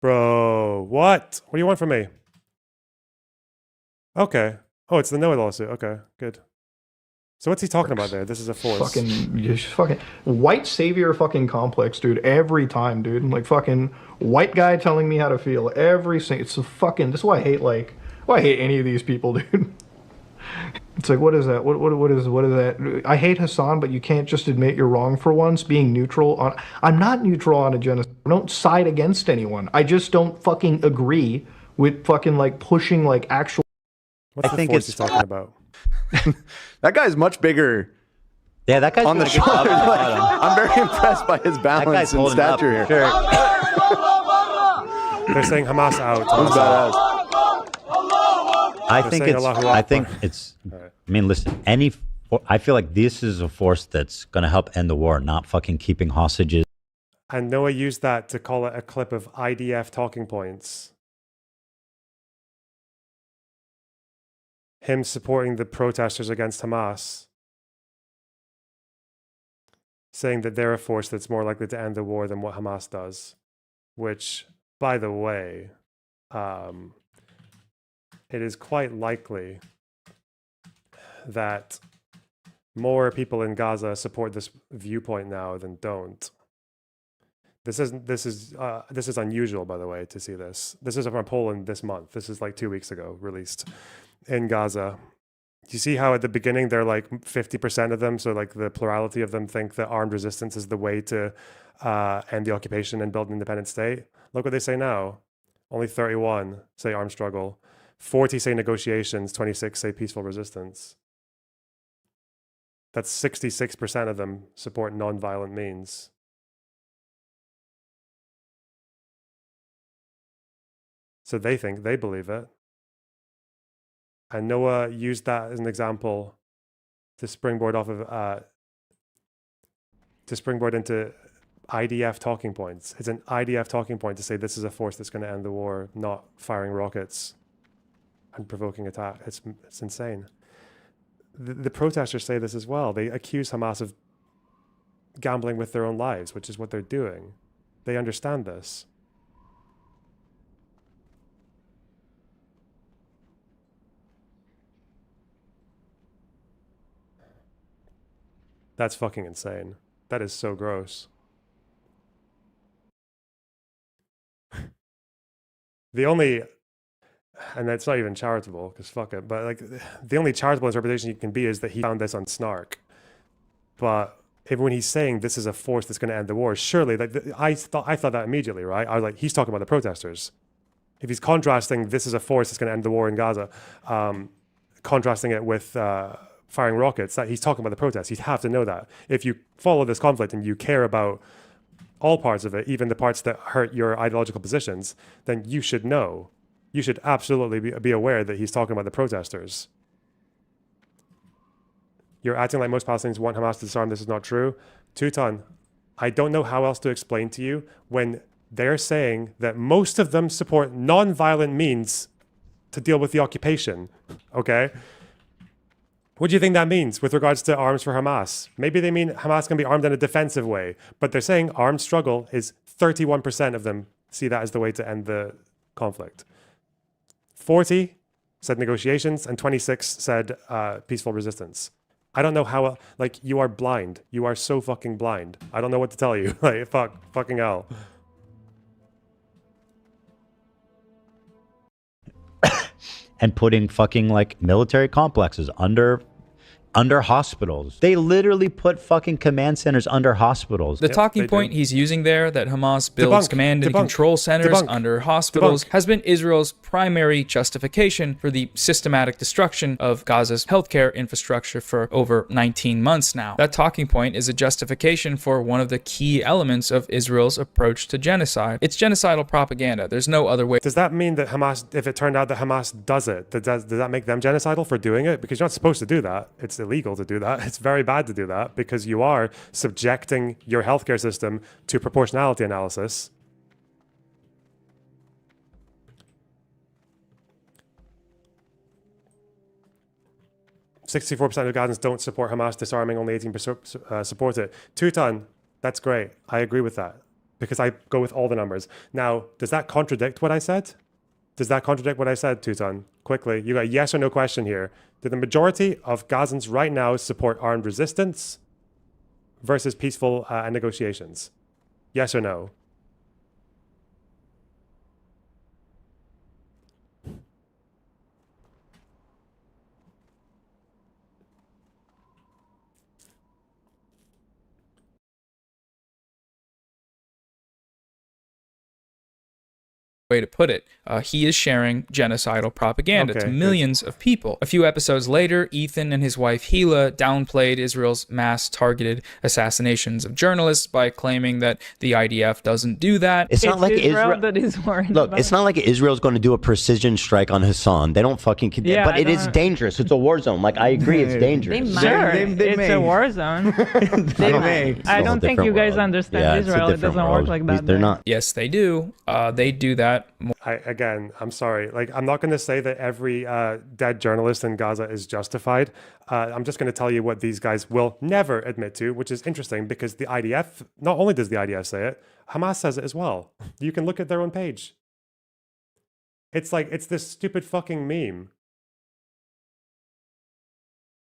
Bro, what? What do you want from me? Okay. Oh, it's the Noah lawsuit. Okay, good. So what's he talking about there? This is a force. Fucking white savior fucking complex, dude. Every time, dude. Like fucking white guy telling me how to feel. It's so fucking. This is why I hate why I hate any of these people, dude. It's like, what is that? What is that? I hate Hassan, but you can't just admit you're wrong for once. Being neutral on. I'm not neutral on a genocide. I don't side against anyone. I just don't fucking agree with fucking like pushing like actual. What's the force he's talking about? That guy's much bigger. Yeah, that guy's on the shoulders. I'm very impressed by his balance and stature here. Sure. They're saying Hamas out. I think it's. I mean, listen. I feel like this is a force that's going to help end the war, not fucking keeping hostages. And Noah used that to call it a clip of IDF talking points. Him supporting the protesters against Hamas, saying that they're a force that's more likely to end the war than what Hamas does, which, by the way, it is quite likely that more people in Gaza support this viewpoint now than don't. This is unusual, by the way, to see this. This is from Poland this month. This is like 2 weeks ago released in Gaza. You see how at the beginning they're like 50% of them, so like the plurality of them think that armed resistance is the way to end the occupation and build an independent state. Look what they say now. Only 31 say armed struggle. 40 say negotiations. 26 say peaceful resistance. That's 66% of them support non-violent means. So they believe it. And Noah used that as an example to springboard off of, to springboard into IDF talking points. It's an IDF talking point to say this is a force that's going to end the war, not firing rockets and provoking attack. It's insane. The protesters say this as well. They accuse Hamas of gambling with their own lives, which is what they're doing. They understand this. That's fucking insane. That is so gross. The only, and that's not even charitable, because fuck it, but like the only charitable interpretation you can be is that he found this on Snark. But even when he's saying this is a force that's going to end the war, surely, like I thought that immediately, right? I was like, he's talking about the protesters. If he's contrasting this is a force that's going to end the war in Gaza, contrasting it with firing rockets, that he's talking about the protests. You'd have to know that. If you follow this conflict and you care about all parts of it, even the parts that hurt your ideological positions, then you should know. You should absolutely be aware that he's talking about the protesters. You're acting like most Palestinians want Hamas to disarm. This is not true. Tutan, I don't know how else to explain to you when they're saying that most of them support non-violent means to deal with the occupation. Okay? What do you think that means with regards to arms for Hamas? Maybe they mean Hamas can be armed in a defensive way, but they're saying armed struggle is 31% of them see that as the way to end the conflict. 40 said negotiations and 26 said peaceful resistance. I don't know how, like, you are blind. You are so fucking blind. I don't know what to tell you. Like, fucking hell. And putting fucking like military complexes under under hospitals. They literally put fucking command centers under hospitals. The talking point he's using there, that Hamas builds command and control centers under hospitals, has been Israel's primary justification for the systematic destruction of Gaza's healthcare infrastructure for over 19 months now. That talking point is a justification for one of the key elements of Israel's approach to genocide. It's genocidal propaganda. There's no other way. Does that mean that Hamas, if it turned out that Hamas does it, does that make them genocidal for doing it? Because you're not supposed to do that. It's illegal to do that. It's very bad to do that because you are subjecting your healthcare system to proportionality analysis. "64% of Gazans don't support Hamas disarming, only 18% support it." Two-ton, that's great. I agree with that because I go with all the numbers. Now, does that contradict what I said? Does that contradict what I said, Two-ton? Quickly, you got a yes or no question here. Do the majority of Gazans right now support armed resistance versus peaceful negotiations? Yes or no? Way to put it. He is sharing genocidal propaganda to millions of people. A few episodes later, Ethan and his wife Hila downplayed Israel's mass targeted assassinations of journalists by claiming that the IDF doesn't do that. It's not like Israel that is worried Look, about. it's not like Israel's going to do a precision strike on Hassan. They don't fucking... Yeah, but it is dangerous. It's a war zone. Like, I agree, it's dangerous. Sure, it's a war zone. I don't think you guys understand Israel. It doesn't work like that. They're not. Yes, they do. They do that. Again, I'm sorry. Like, I'm not going to say that every dead journalist in Gaza is justified. I'm just going to tell you what these guys will never admit to, which is interesting because the IDF, not only does the IDF say it, Hamas says it as well. You can look at their own page. It's like, it's this stupid fucking meme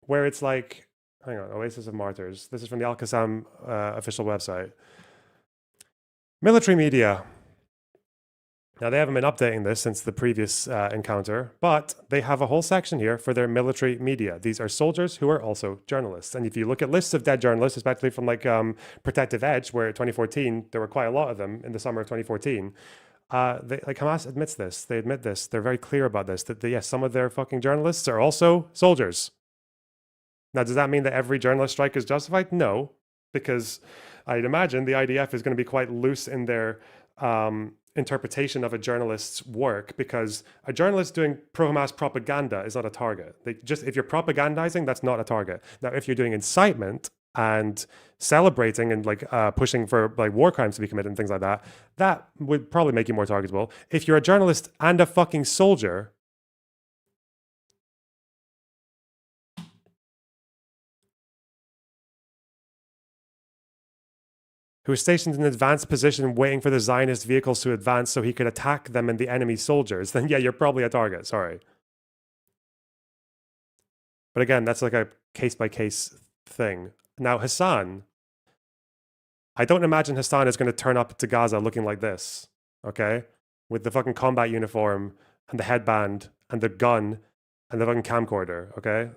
where it's like, hang on, Oasis of Martyrs. This is from the Al-Qassam official website. Military media. Now, they haven't been updating this since the previous encounter, but they have a whole section here for their military media. These are soldiers who are also journalists. And if you look at lists of dead journalists, especially from like Protective Edge, where 2014, there were quite a lot of them in the summer of 2014, like Hamas admits this. They admit this. They're very clear about this, that yes, some of their fucking journalists are also soldiers. Now, does that mean that every journalist strike is justified? No, because I'd imagine the IDF is going to be quite loose in their interpretation of a journalist's work, because a journalist doing pro-Hamas propaganda is not a target. If you're propagandizing, that's not a target. Now, if you're doing incitement and celebrating and like pushing for like war crimes to be committed and things like that, that would probably make you more targetable. If you're a journalist and a fucking soldier, who was stationed in an advanced position waiting for the Zionist vehicles to advance so he could attack them and the enemy soldiers, then yeah, you're probably a target, sorry. But again, that's like a case-by-case thing. Now, Hassan, I don't imagine Hassan is going to turn up to Gaza looking like this, okay? With the fucking combat uniform and the headband and the gun and the fucking camcorder, okay?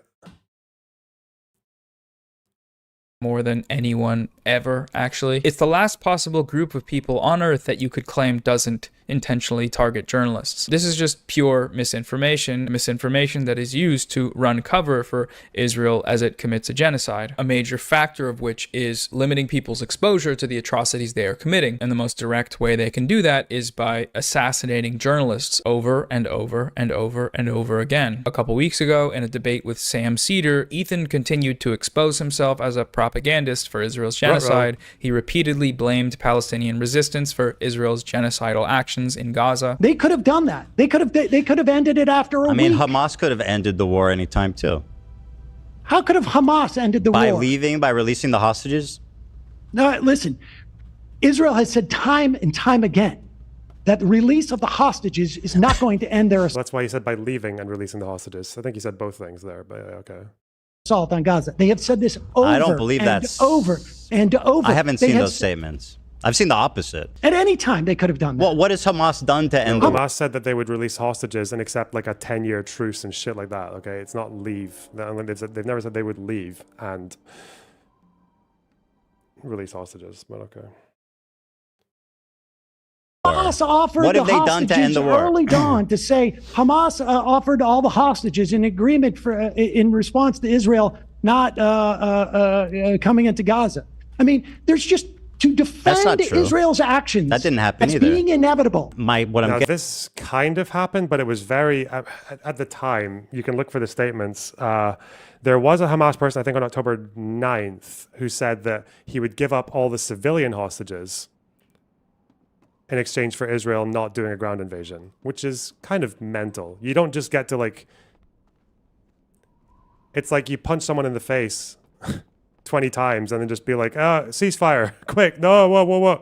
More than anyone ever, actually. It's the last possible group of people on Earth that you could claim doesn't intentionally target journalists. This is just pure misinformation that is used to run cover for Israel as it commits a genocide, a major factor of which is limiting people's exposure to the atrocities they are committing. And the most direct way they can do that is by assassinating journalists over and over and over and over again. A couple weeks ago, in a debate with Sam Cedar, Ethan continued to expose himself as a propagandist for Israel's genocide. He repeatedly blamed Palestinian resistance for Israel's genocidal actions in Gaza. They could have done that. They could have ended it after a week. I mean, Hamas could have ended the war anytime too. How could have Hamas ended the war? By releasing the hostages? No, listen. Israel has said time and time again that the release of the hostages is not going to end their That's why he said by leaving and releasing the hostages. I think he said both things there, but okay. assault on Gaza. They have said this over I don't believe and that's over and over. I haven't seen those statements. I've seen the opposite. At any time, they could have done that. Well, what has Hamas done to end the war? Hamas said that they would release hostages and accept like a 10-year truce and shit like that. Okay, it's not leave. They've never said they would leave and release hostages, but okay. Hamas offered what have the they done to end hostages the war? early dawn to say Hamas offered all the hostages in agreement for in response to Israel not coming into Gaza. I mean, there's just to defend Israel's actions. That didn't happen either. It's being inevitable. This kind of happened, but it was very at the time. You can look for the statements. There was a Hamas person, I think on October 9th, who said that he would give up all the civilian hostages in exchange for Israel not doing a ground invasion, which is kind of mental. You don't just get to like... It's like you punch someone in the face 20 times and then just be like, ceasefire, quick, no, whoa.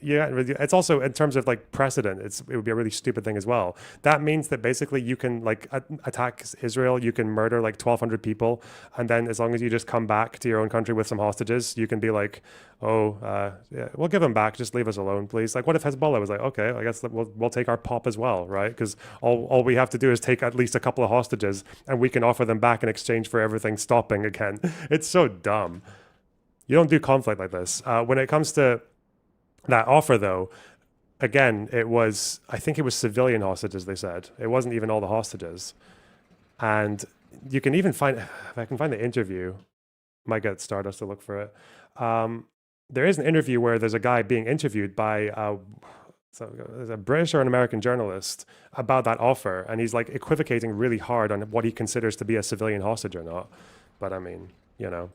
Yeah, it's also in terms of like precedent, it would be a really stupid thing as well. That means that basically you can like attack Israel, you can murder like 1,200 people, and then as long as you just come back to your own country with some hostages, you can be like, yeah, we'll give them back, just leave us alone, please. Like, what if Hezbollah was like, okay, I guess we'll take our pop as well, right? Because all we have to do is take at least a couple of hostages, and we can offer them back in exchange for everything stopping again. It's so dumb. You don't do conflict like this. When it comes to that offer, though, again, I think it was civilian hostages, they said. It wasn't even all the hostages. And you can even find, if I can find the interview, might get Stardust to look for it. There is an interview where there's a guy being interviewed by there's a British or an American journalist about that offer. And he's like equivocating really hard on what he considers to be a civilian hostage or not. But I mean, you know.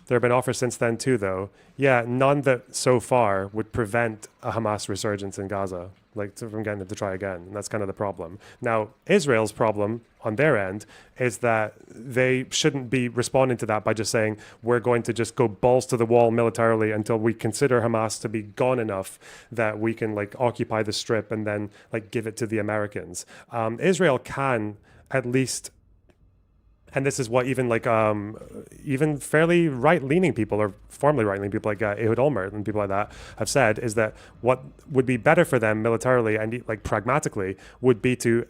There have been offers since then too, though. Yeah, none that so far would prevent a Hamas resurgence in Gaza, like from getting them to try again. And that's kind of the problem. Now, Israel's problem on their end is that they shouldn't be responding to that by just saying, we're going to just go balls to the wall militarily until we consider Hamas to be gone enough that we can like occupy the strip and then like give it to the Americans. Israel can at least... And this is what even like even fairly right-leaning people or formerly right-leaning people like Ehud Olmert and people like that have said is that what would be better for them militarily and like pragmatically would be to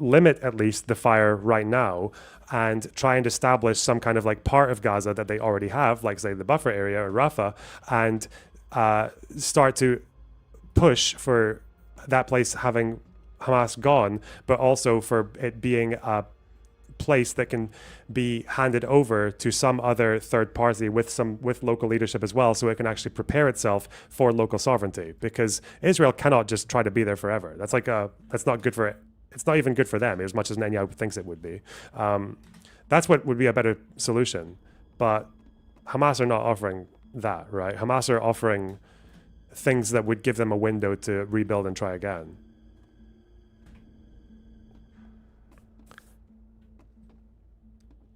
limit at least the fire right now and try and establish some kind of like part of Gaza that they already have, like say the buffer area or Rafah, and start to push for that place having Hamas gone, but also for it being a place that can be handed over to some other third party with local leadership as well, so it can actually prepare itself for local sovereignty, because Israel cannot just try to be there forever. That's like that's not good for it. It's not even good for them as much as Netanyahu thinks it would be. That's what would be a better solution, but Hamas are not offering that, right? Hamas are offering things that would give them a window to rebuild and try again.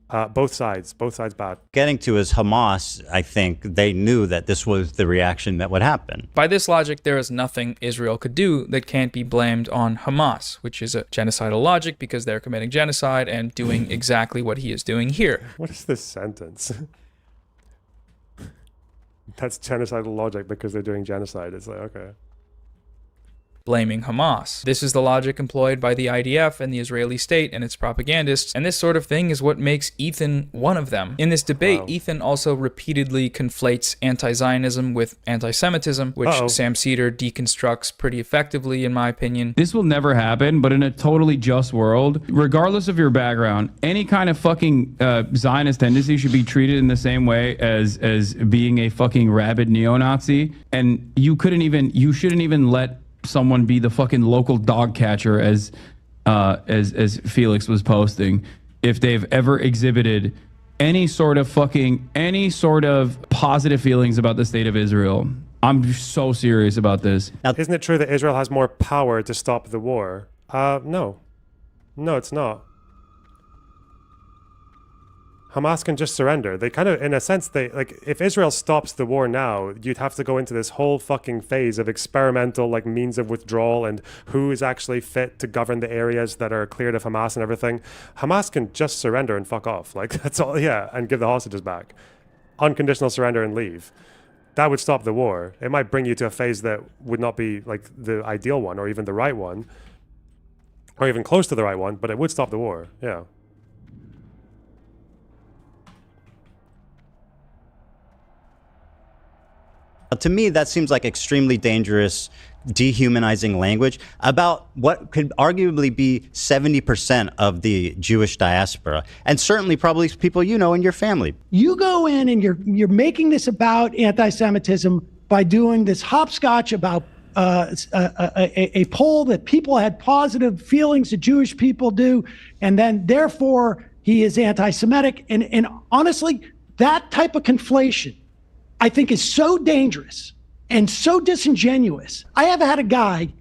Both sides bad. Getting to is Hamas, I think they knew that this was the reaction that would happen. By this logic, there is nothing Israel could do that can't be blamed on Hamas, which is a genocidal logic because they're committing genocide and doing exactly what he is doing here. What is this sentence? That's genocidal logic because they're doing genocide. It's like, okay. Blaming Hamas. This is the logic employed by the IDF and the Israeli state and its propagandists, and this sort of thing is what makes Ethan one of them. In this debate, Ethan also repeatedly conflates anti-Zionism with anti-Semitism, which Sam Cedar deconstructs pretty effectively, in my opinion. This will never happen, but in a totally just world, regardless of your background, any kind of fucking Zionist tendency should be treated in the same way as being a fucking rabid neo-Nazi, and you shouldn't even let someone be the fucking local dog catcher as Felix was posting if they've ever exhibited any sort of positive feelings about the state of Israel. I'm so serious about this. Now, isn't it true that Israel has more power to stop the war? No, it's not. Hamas can just surrender. They kind of, in a sense, they like if Israel stops the war now, you'd have to go into this whole fucking phase of experimental like means of withdrawal and who is actually fit to govern the areas that are cleared of Hamas and everything. Hamas can just surrender and fuck off. Like that's all, yeah, and give the hostages back. Unconditional surrender and leave. That would stop the war. It might bring you to a phase that would not be like the ideal one or even the right one, or even close to the right one, but it would stop the war. Yeah. To me, that seems like extremely dangerous, dehumanizing language about what could arguably be 70% of the Jewish diaspora, and certainly probably people you know in your family. You go in and you're making this about anti-Semitism by doing this hopscotch about a poll that people had positive feelings that Jewish people do, and then therefore he is anti-Semitic. And honestly, that type of conflation, I think, is so dangerous and so disingenuous. I have had a guy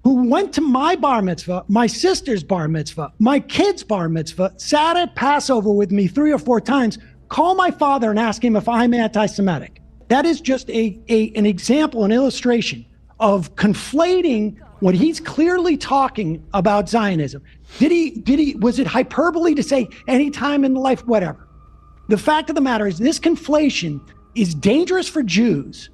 who went to my bar mitzvah, my sister's bar mitzvah, my kid's bar mitzvah, sat at Passover with me 3 or 4 times, call my father and ask him if I'm anti-Semitic. That is just an example, an illustration of conflating when he's clearly talking about Zionism. Was it hyperbole to say any time in life, whatever? The fact of the matter is this conflation is dangerous for Jews.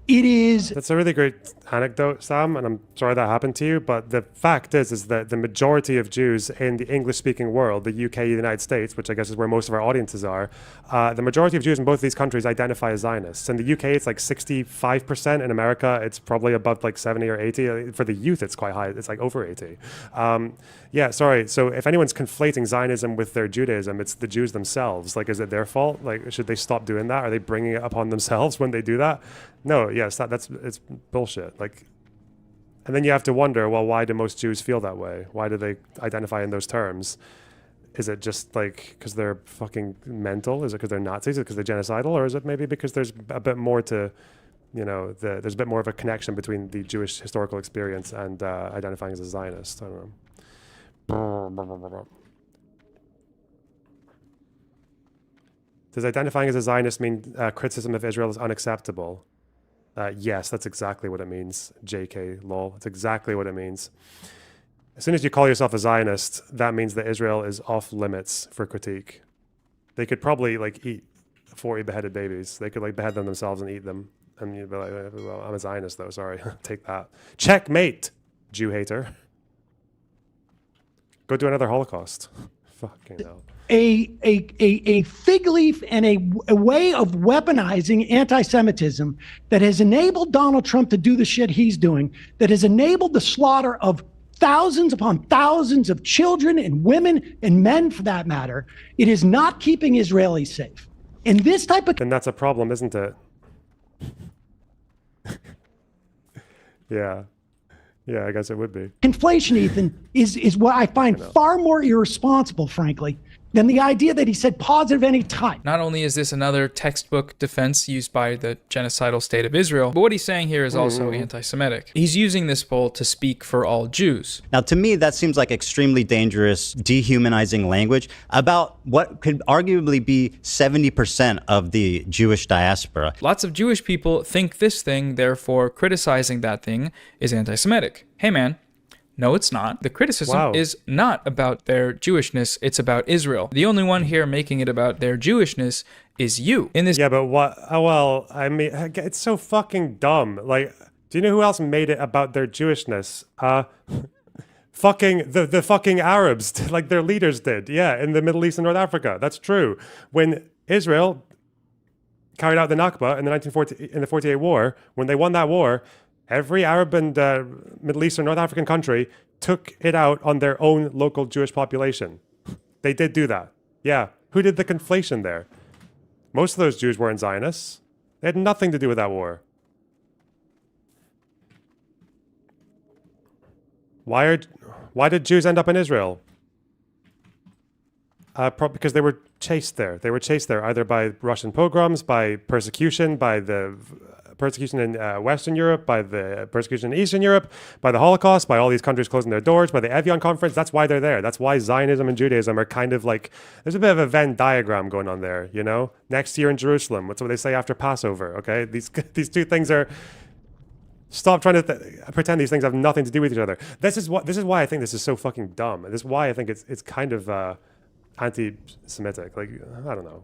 It is. That's a really great anecdote, Sam, and I'm sorry that happened to you. But the fact is that the majority of Jews in the English-speaking world, the UK, the United States, which I guess is where most of our audiences are, the majority of Jews in both of these countries identify as Zionists. In the UK, it's like 65%. In America, it's probably above like 70 or 80. For the youth, it's quite high. It's like over 80. Yeah, sorry. So if anyone's conflating Zionism with their Judaism, it's the Jews themselves. Like, is it their fault? Like, should they stop doing that? Are they bringing it upon themselves when they do that? No, yes, it's bullshit. Like, and then you have to wonder, well, why do most Jews feel that way? Why do they identify in those terms? Is it just like because they're fucking mental? Is it because they're Nazis? Is it because they're genocidal? Or is it maybe because there's a bit more to, you know, there's a bit more of a connection between the Jewish historical experience and identifying as a Zionist? I don't know. Does identifying as a Zionist mean criticism of Israel is unacceptable? Yes, that's exactly what it means, JK, lol. That's exactly what it means. As soon as you call yourself a Zionist, that means that Israel is off limits for critique. They could probably like eat 40 beheaded babies. They could like behead them themselves and eat them. And you'd be like, well, I'm a Zionist though, sorry, take that. Checkmate, Jew hater. Go do another Holocaust. Fucking hell. A fig leaf and a way of weaponizing anti-Semitism that has enabled Donald Trump to do the shit he's doing, that has enabled the slaughter of thousands upon thousands of children and women and men, for that matter. It is not keeping Israelis safe. And this type of... And that's a problem, isn't it? Yeah. Yeah, I guess it would be. Inflation, Ethan, is what I find far more irresponsible, frankly, than the idea that he said positive any type. Not only is this another textbook defense used by the genocidal state of Israel, but what he's saying here is also anti-Semitic. He's using this poll to speak for all Jews. Now, to me, that seems like extremely dangerous, dehumanizing language about what could arguably be 70% of the Jewish diaspora. Lots of Jewish people think this thing, therefore criticizing that thing is anti-Semitic. Hey man, no, it's not. The criticism is not about their Jewishness. It's about Israel. The only one here making it about their Jewishness is you. In this, yeah, but what? Oh, well, I mean, it's so fucking dumb. Like, do you know who else made it about their Jewishness? Fucking the fucking Arabs, like their leaders did. Yeah, in the Middle East and North Africa. That's true. When Israel carried out the Nakba in the 48 war, when they won that war, every Arab and Middle Eastern North African country took it out on their own local Jewish population. They did do that. Yeah. Who did the conflation there? Most of those Jews weren't Zionists. They had nothing to do with that war. Why did Jews end up in Israel? Because they were chased there. They were chased there either by Russian pogroms, by persecution, by the persecution in Western Europe, by the persecution in Eastern Europe, by the Holocaust, by all these countries closing their doors, by the Evian conference. That's why they're there. That's why Zionism and Judaism are kind of like, there's a bit of a Venn diagram going on there, you know? Next year in Jerusalem, what's what they say after Passover, okay? These two things are... Stop trying to pretend these things have nothing to do with each other. This is why I think this is so fucking dumb. This is why I think it's kind of anti-Semitic. Like, I don't know.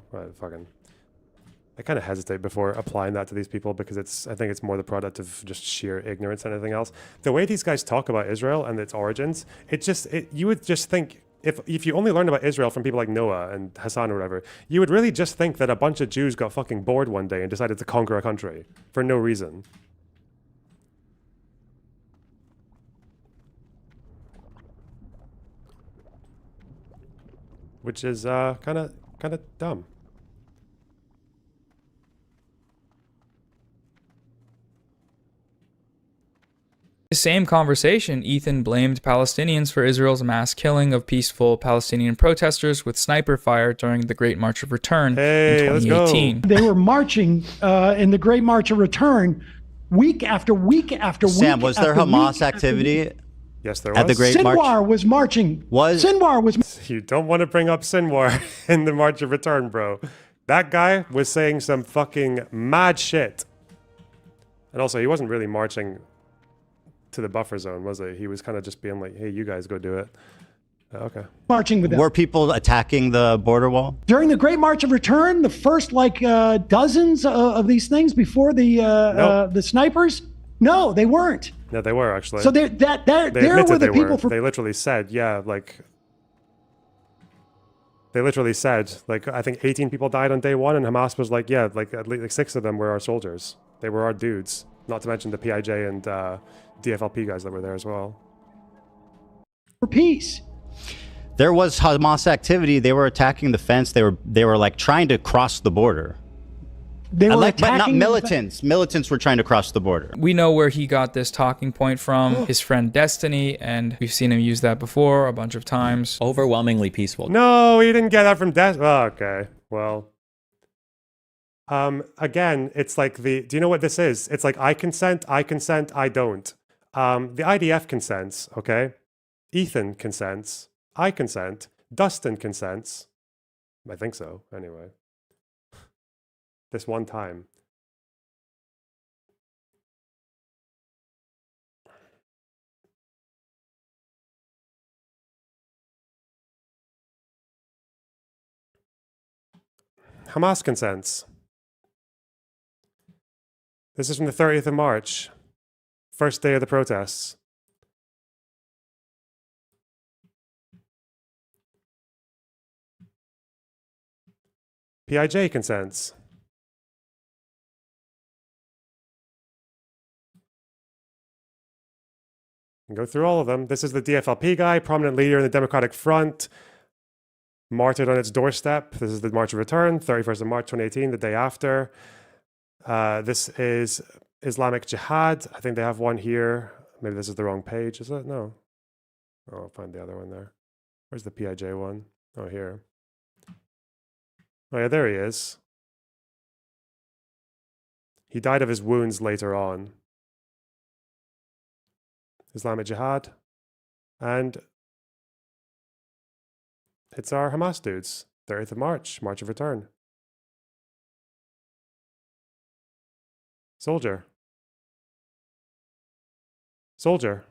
I kind of hesitate before applying that to these people because I think it's more the product of just sheer ignorance than anything else. The way these guys talk about Israel and its origins, you would just think, if you only learned about Israel from people like Noah and Hassan or whatever, you would really just think that a bunch of Jews got fucking bored one day and decided to conquer a country for no reason. Which is kind of dumb. The same conversation, Ethan blamed Palestinians for Israel's mass killing of peaceful Palestinian protesters with sniper fire during the Great March of Return in 2018. They were marching in the Great March of Return week after week after week. Sam, was there Hamas activity? Yes, there was. At the Great March? Sinwar was marching. Sinwar was... You don't want to bring up Sinwar in the March of Return, bro. That guy was saying some fucking mad shit. And also, he wasn't really marching to the buffer zone, was he? He was kind of just being like, hey, you guys go do it. Okay. Marching with them. Were people attacking the border wall? During the Great March of Return, the first dozens of these things before the snipers? No, they weren't. No, they were actually. So there were the people They literally said, they literally said, I think 18 people died on day one, and Hamas was like, yeah, at least 6 of them were our soldiers. They were our dudes. Not to mention the PIJ and DFLP guys that were there as well. For peace. There was Hamas activity. They were attacking the fence. They were like trying to cross the border. They were but not militants. Militants were trying to cross the border. We know where he got this talking point from, his friend Destiny, and we've seen him use that before a bunch of times. Overwhelmingly peaceful. No, he didn't get that from Destiny. Oh, okay, well. Again, it's like do you know what this is? It's like I consent, I don't. The IDF consents, okay? Ethan consents, I consent, Dustin consents. I think so, anyway. This one time. Hamas consents. This is from the 30th of March, first day of the protests. PIJ consents. And go through all of them. This is the DFLP guy, prominent leader in the Democratic Front, martyred on its doorstep. This is the March of Return, 31st of March 2018, the day after. This is Islamic Jihad. I think they have one here. Maybe this is the wrong page, is it? No. Oh, I'll find the other one there. Where's the PIJ one? Oh, here. Oh, yeah, there he is. He died of his wounds later on. Islamic Jihad. And it's our Hamas dudes. 30th of March, March of Return. Soldier. Soldier.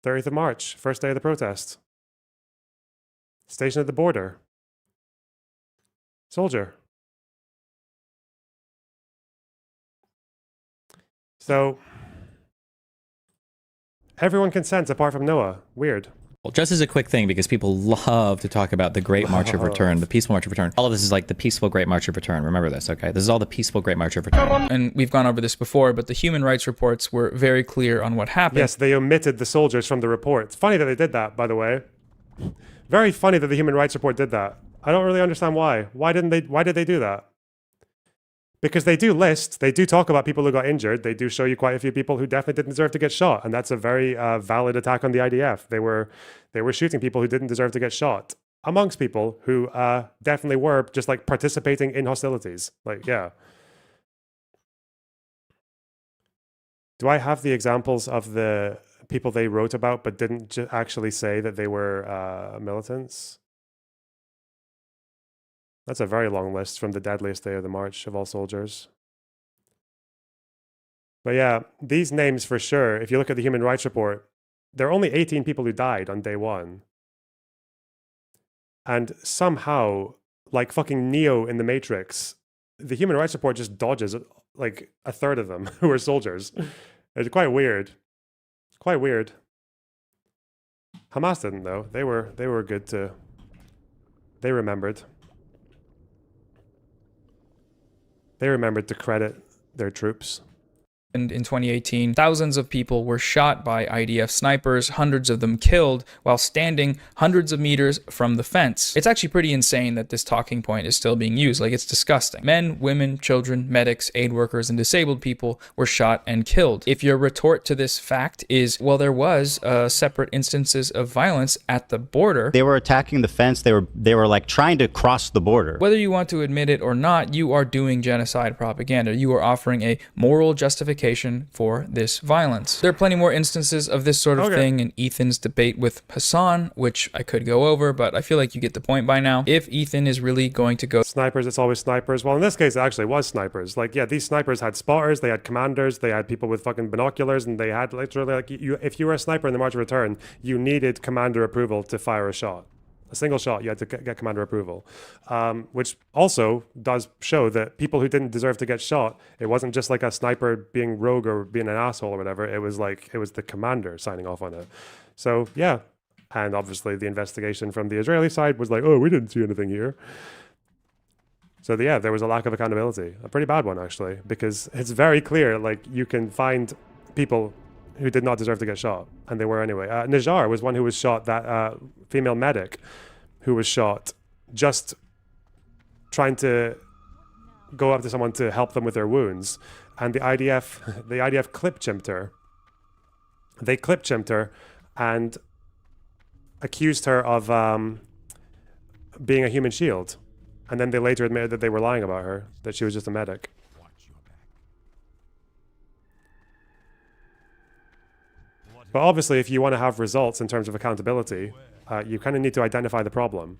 30th of March, first day of the protest. Station at the border. Soldier. So, everyone consents apart from Noah. Weird. Well, just as a quick thing, because people love to talk about the Great March of Return, the peaceful March of Return. All of this is like the peaceful Great March of Return. Remember this, okay? This is all the peaceful Great March of Return. And we've gone over this before, but the human rights reports were very clear on what happened. Yes, they omitted the soldiers from the report. It's funny that they did that, by the way. Very funny that the human rights report did that. I don't really understand why. Why did they do that? Because they do list, they do talk about people who got injured. They do show you quite a few people who definitely didn't deserve to get shot. And that's a very valid attack on the IDF. They were shooting people who didn't deserve to get shot. amongst people who definitely were just like participating in hostilities. Like, yeah. Do I have the examples of the people they wrote about but didn't actually say that they were militants? That's a very long list from the deadliest day of the march of all soldiers. But yeah, these names for sure, if you look at the Human Rights Report, there are only 18 people who died on day one. And somehow, like fucking Neo in the Matrix, the Human Rights Report just dodges like a third of them who are soldiers. It's quite weird. Quite weird. Hamas didn't though. They were good to. They remembered. They remembered to credit their troops. In 2018, thousands of people were shot by IDF snipers, hundreds of them killed while standing hundreds of meters from the fence. It's actually pretty insane that this talking point is still being used. Like, it's disgusting. Men, women, children, medics, aid workers, and disabled people were shot and killed. If your retort to this fact is, well, there was separate instances of violence at the border. They were attacking the fence. They were like trying to cross the border. Whether you want to admit it or not, you are doing genocide propaganda. You are offering a moral justification for this violence. There are plenty more instances of this sort of thing in Ethan's debate with Hassan, which I could go over, but I feel like you get the point by now. If Ethan is really going to go snipers, it's always snipers. Well, in this case, it actually was snipers. Like, yeah, these snipers had spotters, they had commanders, they had people with fucking binoculars, and they had literally, like, if you were a sniper in the March of Return, you needed commander approval to fire a shot. A single shot, you had to get commander approval, which also does show that people who didn't deserve to get shot, it wasn't just like a sniper being rogue or being an asshole or whatever. It was like, it was the commander signing off on it. So yeah, and obviously the investigation from the Israeli side was like, oh, we didn't see anything here. So yeah, there was a lack of accountability, a pretty bad one actually, because it's very clear, like, you can find people who did not deserve to get shot, and they were anyway. Najjar was one who was shot, that female medic who was shot just trying to go up to someone to help them with their wounds, and the IDF clip-chimped her. They clip-chimped her and accused her of being a human shield, and then they later admitted that they were lying about her, that she was just a medic. But obviously, if you want to have results in terms of accountability, you kind of need to identify the problem.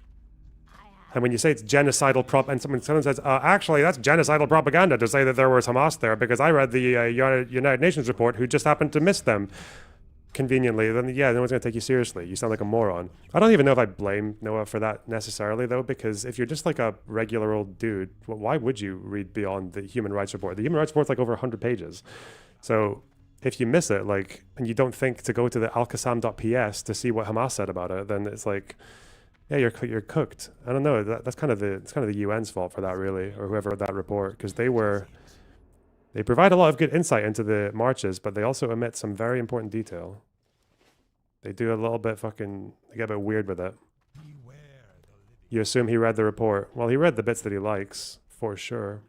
And when you say it's genocidal and someone says, actually, that's genocidal propaganda to say that there was Hamas there, because I read the United Nations report who just happened to miss them conveniently, then yeah, no one's going to take you seriously. You sound like a moron. I don't even know if I blame Noah for that necessarily, though, because if you're just like a regular old dude, well, why would you read beyond the Human Rights Report? The Human Rights Report's like over 100 pages. So if you miss it, like, and you don't think to go to the alqassam.ps to see what Hamas said about it, then it's like, yeah, you're cooked. I don't know. That's kind of the UN's fault for that, really, or whoever wrote that report, because they provide a lot of good insight into the marches, but they also omit some very important detail. They do a little bit they get a bit weird with it. You assume he read the report. Well, he read the bits that he likes, for sure.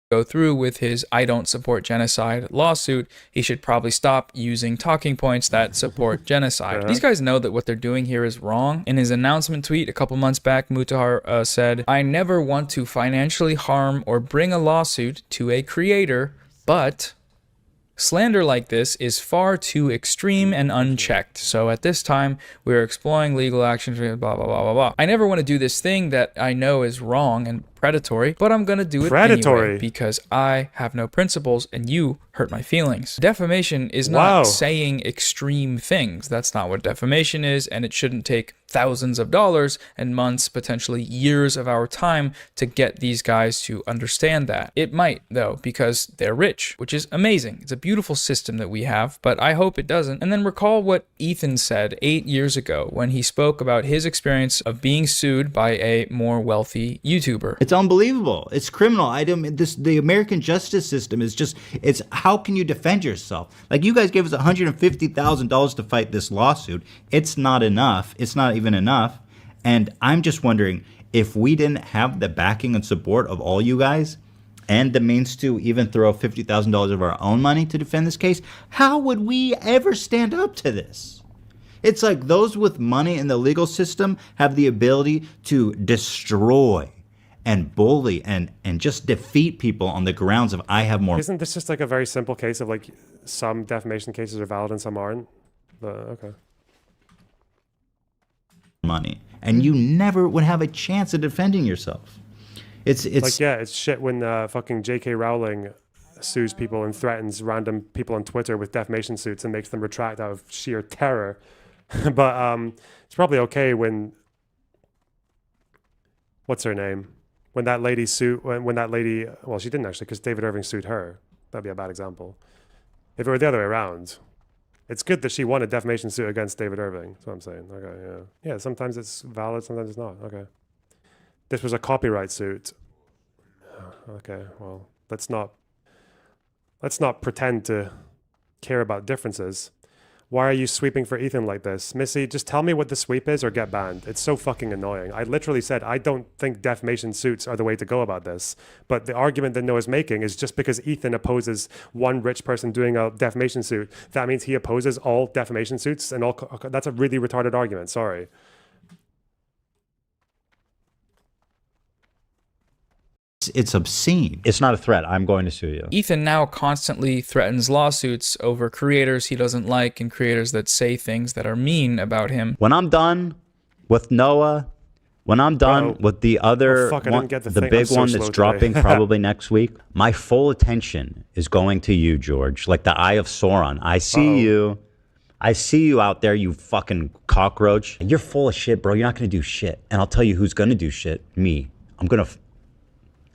Go through with his I don't support genocide lawsuit, he should probably stop using talking points that support genocide. These guys know that what they're doing here is wrong. In his announcement tweet a couple months back, Mutahar said, I never want to financially harm or bring a lawsuit to a creator, but slander like this is far too extreme and unchecked. So at this time, we're exploring legal actions, blah, blah, blah, blah, blah. I never want to do this thing that I know is wrong and predatory, but I'm going to do it anyway because I have no principles and you hurt my feelings. Defamation is not saying extreme things. That's not what defamation is, and it shouldn't take thousands of dollars and months, potentially years of our time to get these guys to understand that. It might, though, because they're rich, which is amazing. It's a beautiful system that we have, but I hope it doesn't. And then recall what Ethan said 8 years ago when he spoke about his experience of being sued by a more wealthy YouTuber. It's unbelievable. It's criminal. The American justice system is just, it's how can you defend yourself? Like, you guys gave us $150,000 to fight this lawsuit. It's not enough. It's not even enough. And I'm just wondering, if we didn't have the backing and support of all you guys and the means to even throw $50,000 of our own money to defend this case, how would we ever stand up to this? It's like those with money in the legal system have the ability to destroy and bully and just defeat people on the grounds of I have more. Isn't this just like a very simple case of like some defamation cases are valid and some aren't? Okay. Money, and you never would have a chance of defending yourself. It's like, yeah, it's shit when fucking J.K. Rowling sues people and threatens random people on Twitter with defamation suits and makes them retract out of sheer terror. But it's probably okay when what's her name? When that lady sued, when that lady, well, she didn't actually, because David Irving sued her. That'd be a bad example. If it were the other way around, it's good that she won a defamation suit against David Irving. That's what I'm saying. Okay, yeah. Yeah, sometimes it's valid, sometimes it's not. Okay. This was a copyright suit. Okay, well, let's not pretend to care about differences. Why are you sweeping for Ethan like this? Missy, just tell me what the sweep is or get banned. It's so fucking annoying. I literally said I don't think defamation suits are the way to go about this. But the argument that Noah's making is just because Ethan opposes one rich person doing a defamation suit, that means he opposes all defamation suits and all. That's a really retarded argument. Sorry. It's obscene. It's not a threat. I'm going to sue you. Ethan now constantly threatens lawsuits over creators he doesn't like and creators that say things that are mean about him. When I'm done with Noah, when I'm done with the other one, the big one that's dropping probably next week, my full attention is going to you, George. Like the Eye of Sauron. I see you. I see you out there, you fucking cockroach. You're full of shit, bro. You're not going to do shit. And I'll tell you who's going to do shit. Me.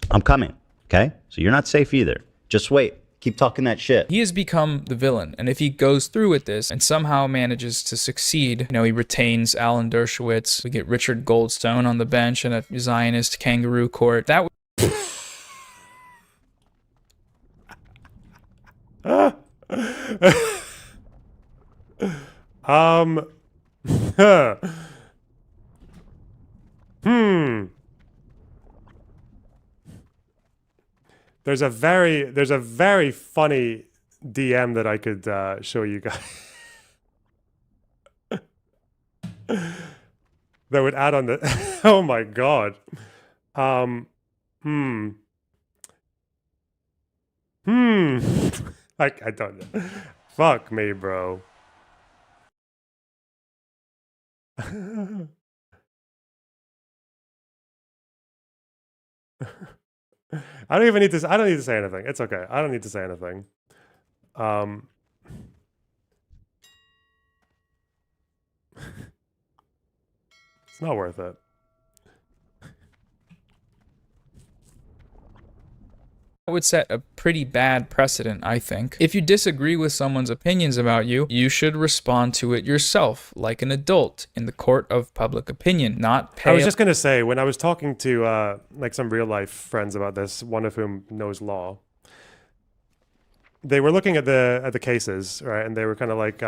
I'm coming, okay? So you're not safe either. Just wait. Keep talking that shit. He has become the villain, and if he goes through with this and somehow manages to succeed, he retains Alan Dershowitz, we get Richard Goldstone on the bench in a Zionist kangaroo court. That There's a very funny DM that I could show you guys that would add on the. Oh my god. I don't know. Fuck me, bro. I don't need to say anything. It's okay. I don't need to say anything. It's not worth it. That would set a pretty bad precedent, I think. If you disagree with someone's opinions about you, you should respond to it yourself, like an adult, in the court of public opinion, not pay. I was just going to say, when I was talking to like some real life friends about this, one of whom knows law, they were looking at the cases, right? And they were kind of like,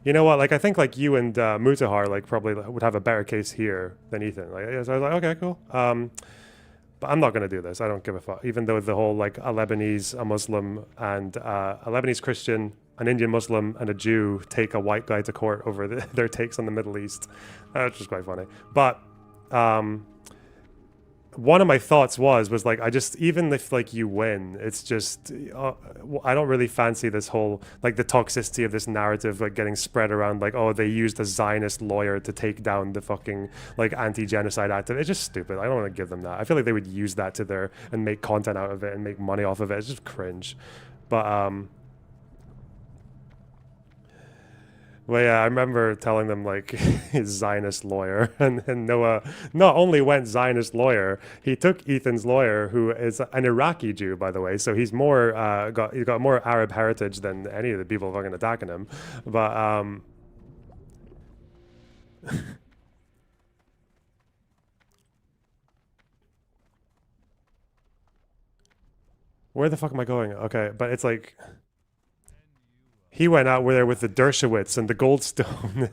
you know what? Like, I think like you and Mutahar like probably would have a better case here than Ethan. Like, so I was like, okay, cool. But I'm not going to do this. I don't give a fuck. Even though the whole like a Lebanese, a Muslim, and a Lebanese Christian, an Indian Muslim, and a Jew take a white guy to court over their takes on the Middle East, which is quite funny. But one of my thoughts was like, even if like you win, it's just I don't really fancy this whole like the toxicity of this narrative like getting spread around like, oh, they used a Zionist lawyer to take down the fucking like anti-genocide activist. It's just stupid. I don't want to give them that. I feel like they would use that and make content out of it and make money off of it. It's just cringe. But well, yeah, I remember telling them like his Zionist lawyer, and Noah not only went Zionist lawyer, he took Ethan's lawyer, who is an Iraqi Jew, by the way. So he's he's got more Arab heritage than any of the people fucking attacking him. But where the fuck am I going? Okay, but it's like. He went out there with the Dershowitz and the Goldstone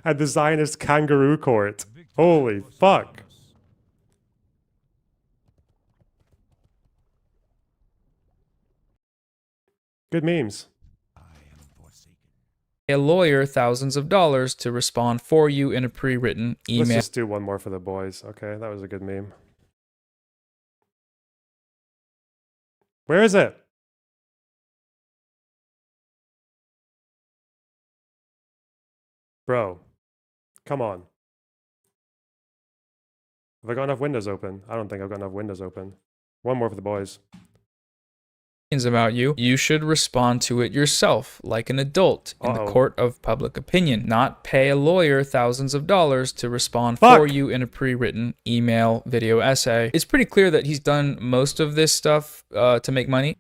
at the Zionist kangaroo court. Holy fuck. Good memes. a lawyer thousands of dollars to respond for you in a pre-written email. Let's just do one more for the boys. Okay, that was a good meme. Where is it? Bro, come on. Have I got enough windows open? I don't think I've got enough windows open. One more for the boys. About you, you should respond to it yourself, like an adult, in the court of public opinion, not pay a lawyer thousands of dollars to respond for you in a pre-written email, video essay. It's pretty clear that he's done most of this stuff to make money.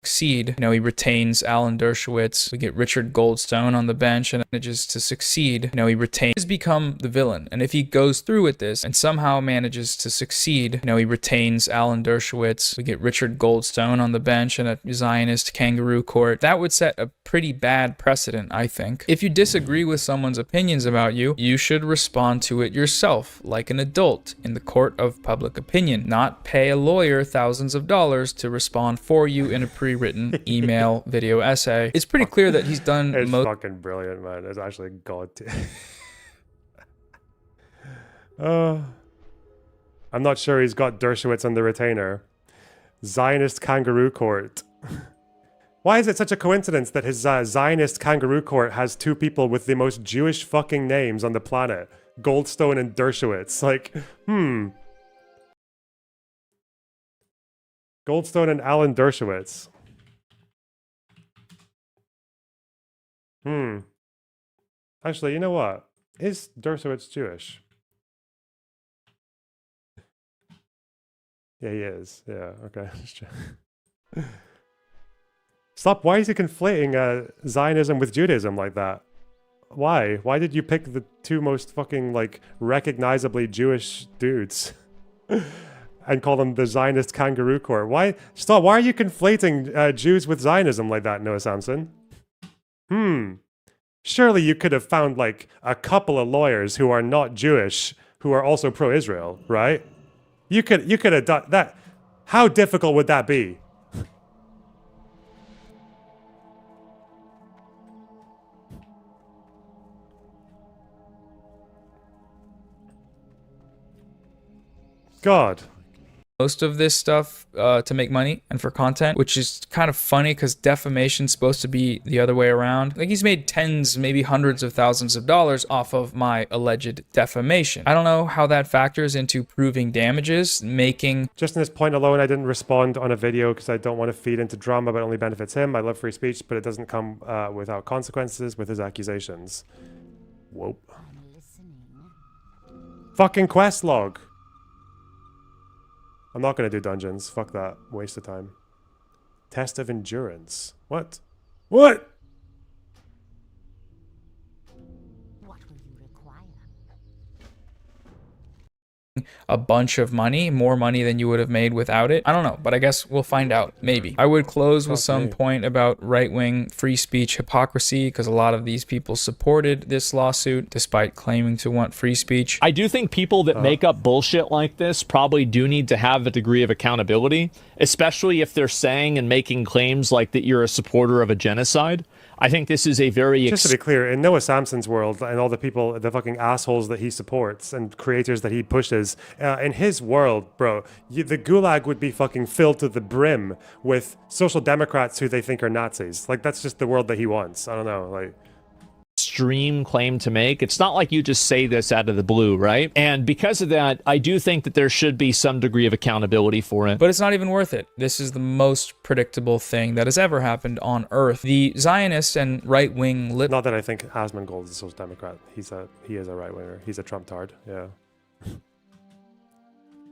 Succeed. You know, he retains Alan Dershowitz. We get Richard Goldstone on the bench and manages to succeed. You know, he retains, become the villain. And if he goes through with this and somehow manages to succeed, you know, he retains Alan Dershowitz. We get Richard Goldstone on the bench and a Zionist kangaroo court. That would set a pretty bad precedent, I think. If you disagree with someone's opinions about you, you should respond to it yourself, like an adult, in the court of public opinion, not pay a lawyer thousands of dollars to respond for you in a pre-written email, video essay. It's pretty clear that he's done It's fucking brilliant, man. It's actually god I'm not sure he's got Dershowitz on the retainer. Zionist kangaroo court. Why is it such a coincidence that his Zionist kangaroo court has two people with the most Jewish fucking names on the planet? Goldstone and Dershowitz. Like, Goldstone and Alan Dershowitz. Actually, you know what? Is Dershowitz Jewish? Yeah, he is. Yeah, okay. Stop. Why is he conflating Zionism with Judaism like that? Why? Why did you pick the two most fucking, like, recognizably Jewish dudes? And call them the Zionist kangaroo court? Why? Stop. Why are you conflating Jews with Zionism like that, Noah Samson? Surely you could have found, like, a couple of lawyers who are not Jewish who are also pro-Israel, right? You could have done that. How difficult would that be? God. Most of this stuff to make money and for content, which is kind of funny because defamation's supposed to be the other way around. Like, he's made tens, maybe hundreds of thousands of dollars off of my alleged defamation. I don't know how that factors into proving damages, making... Just in this point alone, I didn't respond on a video because I don't want to feed into drama, but it only benefits him. I love free speech, but it doesn't come without consequences with his accusations. Whoa. Fucking quest log. I'm not going to do dungeons. Fuck that. Waste of time. Test of endurance. What? What? What will you require? A bunch of money, more money than you would have made without it. I don't know, but I guess we'll find out, maybe. I would close with some point about right-wing free speech hypocrisy, because a lot of these people supported this lawsuit despite claiming to want free speech. I do think people that make up bullshit like this probably do need to have a degree of accountability, especially if they're saying and making claims like that you're a supporter of a genocide. I think this is a very... Just to be clear, in Noah Samson's world and all the people, the fucking assholes that he supports and creators that he pushes, in his world, bro, the gulag would be fucking filled to the brim with social democrats who they think are Nazis. Like, that's just the world that he wants. I don't know, like... extreme claim to make. It's not like you just say this out of the blue, right? And because of that, I do think that there should be some degree of accountability for it. But it's not even worth it. This is the most predictable thing that has ever happened on Earth. The Zionist and right-wing... Not that I think Asmongold is a social democrat. He is a right-winger. He's a Trump-tard, yeah.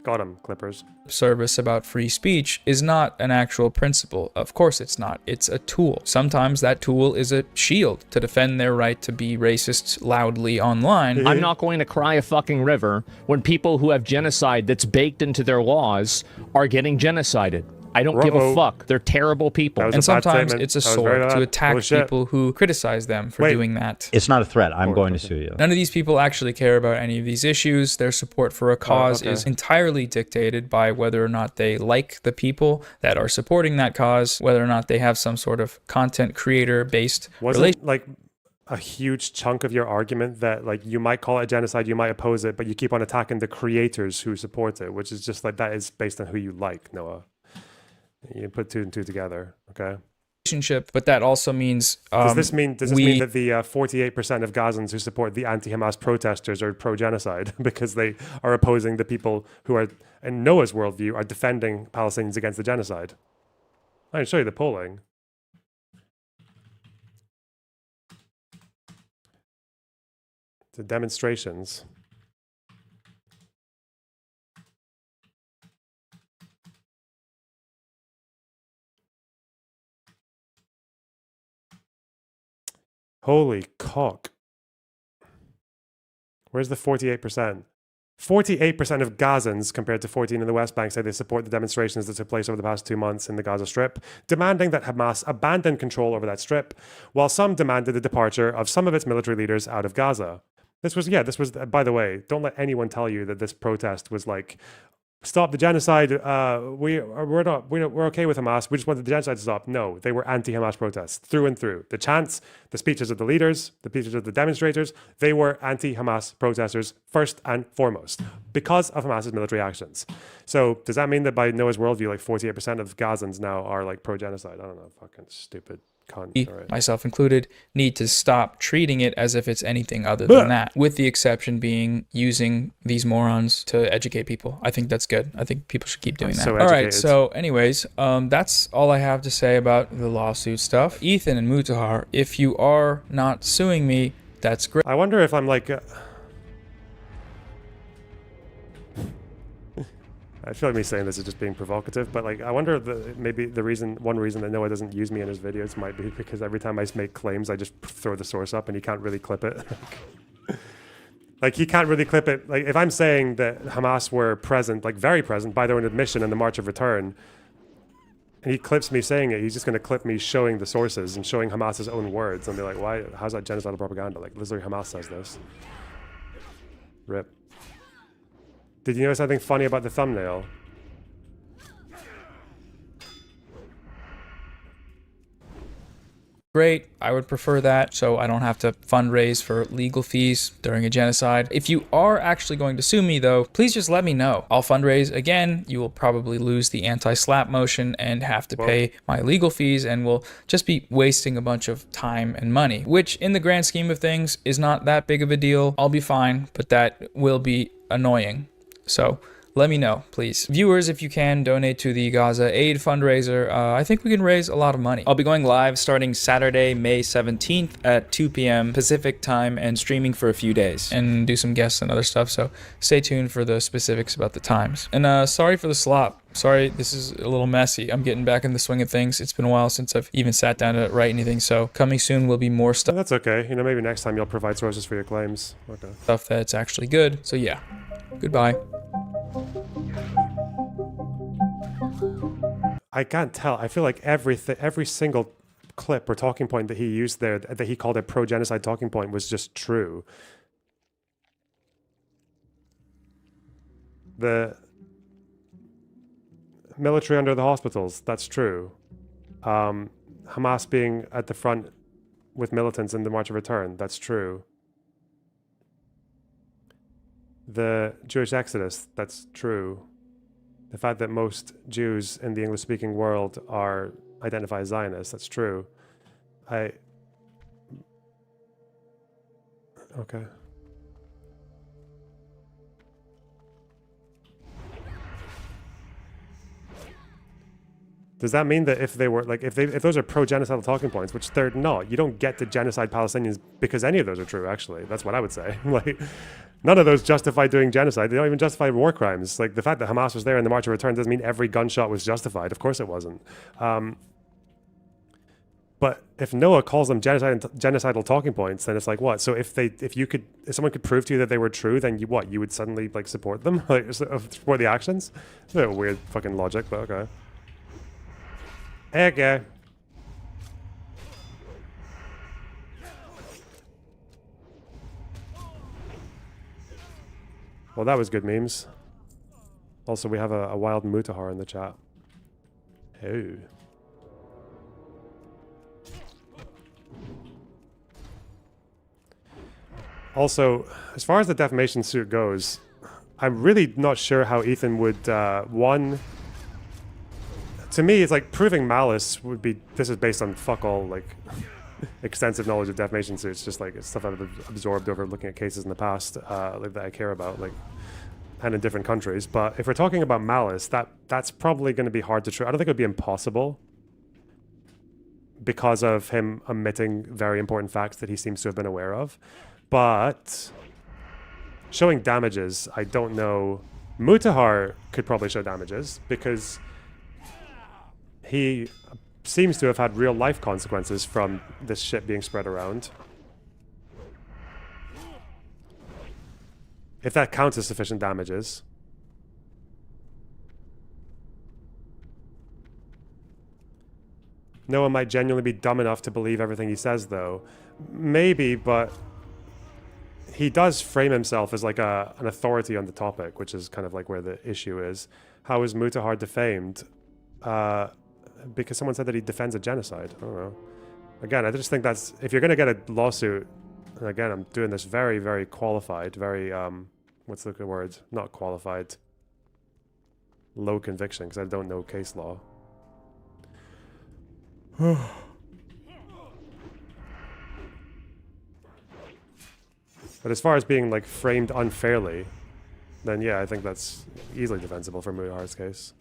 Got him, Clippers. Service about free speech is not an actual principle. Of course it's not. It's a tool. Sometimes that tool is a shield to defend their right to be racist loudly online. I'm not going to cry a fucking river when people who have genocide that's baked into their laws are getting genocided. I don't give a fuck. They're terrible people. And sometimes it's a sword to attack people who criticize them for doing that. It's not a threat. I'm going to sue you. None of these people actually care about any of these issues. Their support for a cause is entirely dictated by whether or not they like the people that are supporting that cause, whether or not they have some sort of content creator-based relationship. Like, a huge chunk of your argument that like you might call it a genocide, you might oppose it, but you keep on attacking the creators who support it, which is just like that is based on who you like, Noah. You put 2 and 2 together, okay? But that also means does this mean that the 48% of Gazans who support the anti-Hamas protesters are pro-genocide because they are opposing the people who are, in Noah's worldview, are defending Palestinians against the genocide? I can show you the polling. The demonstrations. Holy cock. Where's the 48%? 48% of Gazans, compared to 14 in the West Bank, say they support the demonstrations that took place over the past 2 months in the Gaza Strip, demanding that Hamas abandon control over that strip, while some demanded the departure of some of its military leaders out of Gaza. This was, by the way, don't let anyone tell you that this protest was like, stop the genocide, we're okay with Hamas, we just wanted the genocide to stop. No, they were anti-Hamas protests, through and through. The chants, the speeches of the leaders, the speeches of the demonstrators, they were anti-Hamas protesters first and foremost, because of Hamas's military actions. So does that mean that by Noah's worldview, like 48% of Gazans now are like pro-genocide? I don't know, fucking stupid. Myself included, need to stop treating it as if it's anything other than that, with the exception being using these morons to educate people. I think that's good. I think people should keep doing that. All right, so anyways, that's all I have to say about the lawsuit stuff. Ethan and Mutahar, if you are not suing me, that's great. I wonder if I'm like... I feel like me saying this is just being provocative, but like I wonder maybe one reason that Noah doesn't use me in his videos might be because every time I make claims, I just throw the source up and he can't really clip it. Like he can't really clip it. Like if I'm saying that Hamas were present, like very present by their own admission in the March of Return, and he clips me saying it, he's just going to clip me showing the sources and showing Hamas's own words and be like, why? How's that genocidal propaganda? Like literally Hamas says this. Rip. Did you notice something funny about the thumbnail? Great. I would prefer that, so I don't have to fundraise for legal fees during a genocide. If you are actually going to sue me, though, please just let me know. I'll fundraise again. You will probably lose the anti-slap motion and have to pay my legal fees, and will just be wasting a bunch of time and money, which in the grand scheme of things is not that big of a deal. I'll be fine, but that will be annoying. So let me know, please. Viewers, if you can, donate to the Gaza Aid fundraiser. I think we can raise a lot of money. I'll be going live starting Saturday, May 17th at 2 p.m. Pacific time and streaming for a few days and do some guests and other stuff. So stay tuned for the specifics about the times. And sorry for the slop. Sorry, this is a little messy. I'm getting back in the swing of things. It's been a while since I've even sat down to write anything. So coming soon will be more stuff. That's okay. You know, maybe next time you'll provide sources for your claims. Okay. Stuff that's actually good. So yeah, goodbye. I can't tell. I feel like every single clip or talking point that he used there, that he called a pro-genocide talking point, was just true. The military under the hospitals, that's true. Hamas being at the front with militants in the March of Return, that's true. The Jewish exodus, that's true. The fact that most Jews in the English-speaking world are identified as Zionists, that's true. Okay. Does that mean that if they were like if those are pro-genocidal talking points, which they're not, you don't get to genocide Palestinians because any of those are true, actually. That's what I would say. Like none of those justify doing genocide. They don't even justify war crimes. Like the fact that Hamas was there in the March of Return doesn't mean every gunshot was justified. Of course it wasn't. But if Noah calls them genocidal talking points, then it's like what? So if someone could prove to you that they were true, then you would suddenly like support them, like support the actions? It's a weird fucking logic, but okay. Okay. Well, that was good memes. Also, we have a wild Mutahar in the chat. Oh. Also, as far as the defamation suit goes, I'm really not sure how Ethan would, one... To me, it's like proving malice would be... This is based on fuck all, like, extensive knowledge of defamation suits, just like stuff I've absorbed over looking at cases in the past like, that I care about, like, and in different countries. But if we're talking about malice, that's probably going to be hard to true. I don't think it would be impossible because of him omitting very important facts that he seems to have been aware of. But showing damages, I don't know. Mutahar could probably show damages because he seems to have had real life consequences from this shit being spread around. If that counts as sufficient damages. Noah might genuinely be dumb enough to believe everything he says, though. Maybe, but he does frame himself as like an authority on the topic, which is kind of like where the issue is. How is Mutahar defamed? Because someone said that he defends a genocide. I don't know. Again, I just think that's... If you're going to get a lawsuit... And again, I'm doing this very, very qualified, very... what's the good word? Not qualified. Low conviction, because I don't know case law. But as far as being like framed unfairly, then yeah, I think that's easily defensible for Mutahar's case.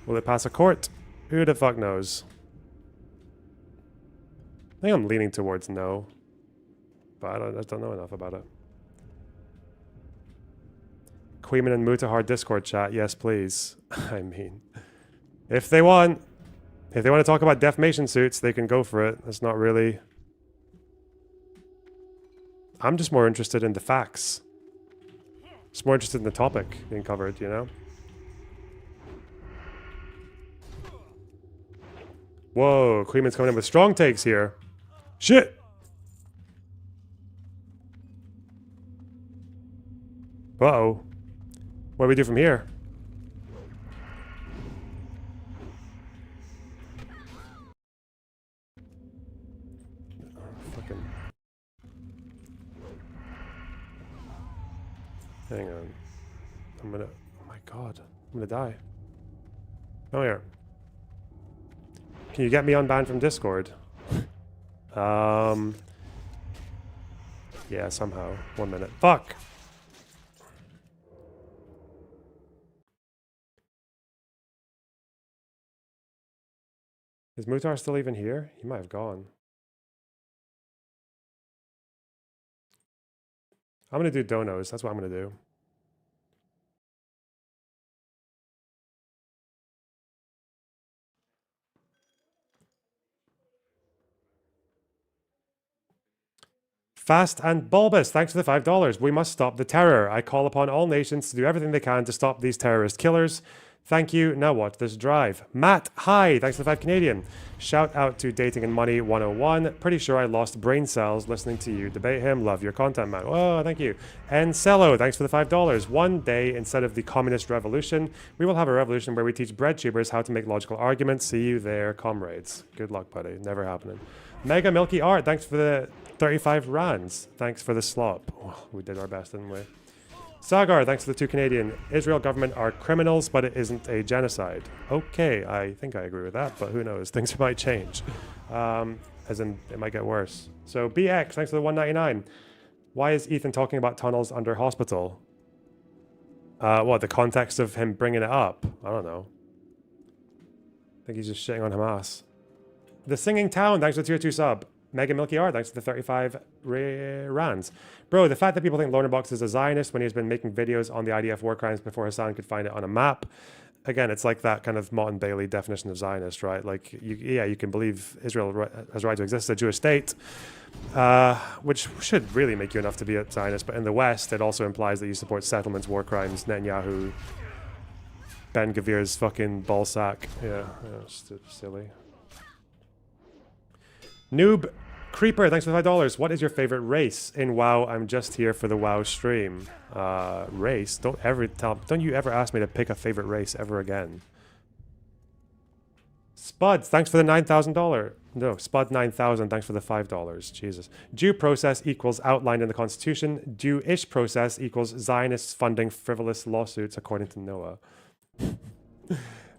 Will it pass a court? Who the fuck knows? I think I'm leaning towards no, but I just don't know enough about it. Queeman and Mutahar Discord chat, yes please. I mean, if they want to talk about defamation suits, they can go for it. It's not really... I'm just more interested in the facts. Just more interested in the topic being covered, you know? Whoa, Queeman's coming in with strong takes here. Shit! Uh-oh. What do we do from here? Fucking... Hang on. I'm gonna... Oh my god. I'm gonna die. Come here. Can you get me unbanned from Discord? Yeah, somehow. 1 minute. Fuck! Is Mutar still even here? He might have gone. I'm gonna do donos. That's what I'm gonna do. Fast and Bulbous, thanks for the $5. We must stop the terror. I call upon all nations to do everything they can to stop these terrorist killers. Thank you. Now watch this drive. Matt, hi. Thanks for the 5 Canadian. Shout out to Dating and Money 101. Pretty sure I lost brain cells listening to you debate him. Love your content, man. Oh, thank you. And Cello, thanks for the $5. One day, instead of the communist revolution, we will have a revolution where we teach bread tubers how to make logical arguments. See you there, comrades. Good luck, buddy. Never happening. Mega Milky Art, thanks for the 35 rands. Thanks for the slop. Oh, we did our best, didn't we? Sagar, thanks for the 2 Canadian. Israel government are criminals, but it isn't a genocide. Okay, I think I agree with that, but who knows? Things might change. As in, it might get worse. So BX, thanks for the 199. Why is Ethan talking about tunnels under hospital? What, the context of him bringing it up? I don't know. I think he's just shitting on Hamas. The Singing Town, thanks for the tier 2 sub. Mega Milky Art, thanks for the 35 rands. Bro, the fact that people think LonerBox is a Zionist when he's been making videos on the IDF war crimes before Hassan could find it on a map. Again, it's like that kind of Mott and Bailey definition of Zionist, right? Like, you can believe Israel has a right to exist as a Jewish state, which should really make you enough to be a Zionist. But in the West, it also implies that you support settlements, war crimes, Netanyahu, Ben Gavir's fucking ballsack. Yeah, it's silly. Noob Creeper, thanks for the $5. What is your favorite race in WoW? I'm just here for the WoW stream. Race? Don't you ever ask me to pick a favorite race ever again. Spuds, thanks for the $9,000 No, Spud 9000, thanks for the $5. Jesus. Due process equals outlined in the Constitution. Due-ish process equals Zionists funding frivolous lawsuits, according to Noah.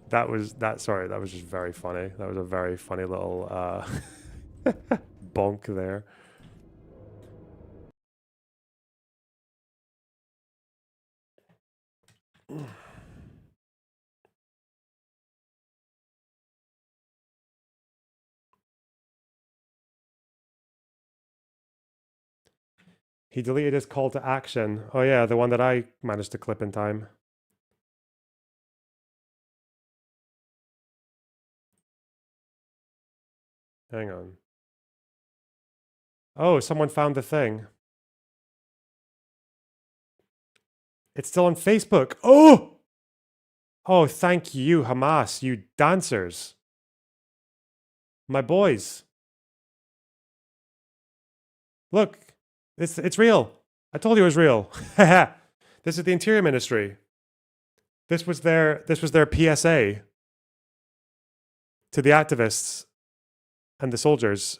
That was just very funny. That was a very funny little bonk there. He deleted his call to action. Oh yeah, the one that I managed to clip in time. Hang on. Oh, someone found the thing. It's still on Facebook. Oh! Oh, thank you, Hamas, you dancers. My boys. Look. It's real. I told you it was real. This is the Interior Ministry. This was their PSA to the activists and the soldiers.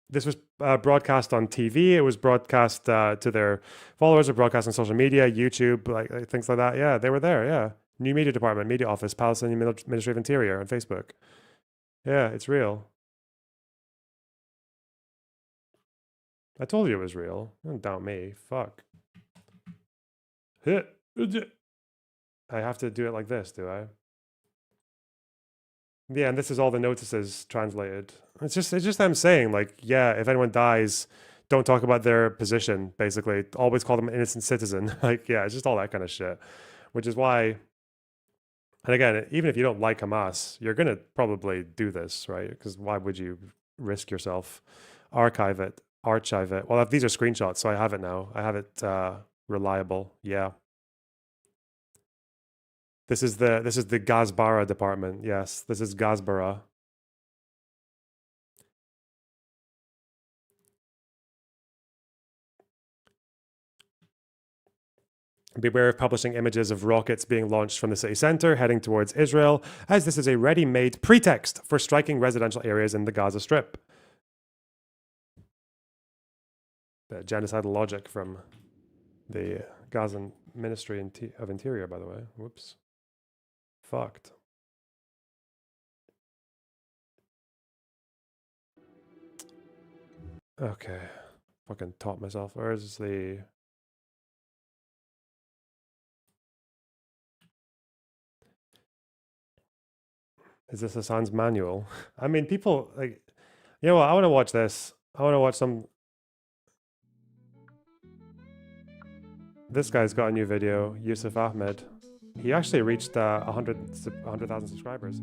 This was broadcast on TV. It was broadcast to their followers. It was broadcast on social media, YouTube, like things like that. Yeah, they were there. Yeah, New Media Department, Media Office, Palestinian Ministry of Interior on Facebook. Yeah, it's real. I told you it was real. Don't doubt me. Fuck. I have to do it like this, do I? Yeah, and this is all the notices translated. It's just them saying, like, yeah, if anyone dies, don't talk about their position, basically. Always call them an innocent citizen. Like, yeah, it's just all that kind of shit. Which is why, and again, even if you don't like Hamas, you're going to probably do this, right? Because why would you risk yourself? Archive it. Archive it. Well, these are screenshots, so I have it now. I have it reliable. Yeah. This is the Gazbara department. Yes, this is Gazbara. Beware of publishing images of rockets being launched from the city center heading towards Israel, as this is a ready-made pretext for striking residential areas in the Gaza Strip. The genocidal logic from the Gazan Ministry of Interior, by the way. Whoops. Fucked. Okay. Fucking taught myself. Where's the... Is this Hassan's manual? I mean, people, like... You know what? I want to watch this. I want to watch some... This guy's got a new video, Yusuf Ahmed. He actually reached 100,000 subscribers.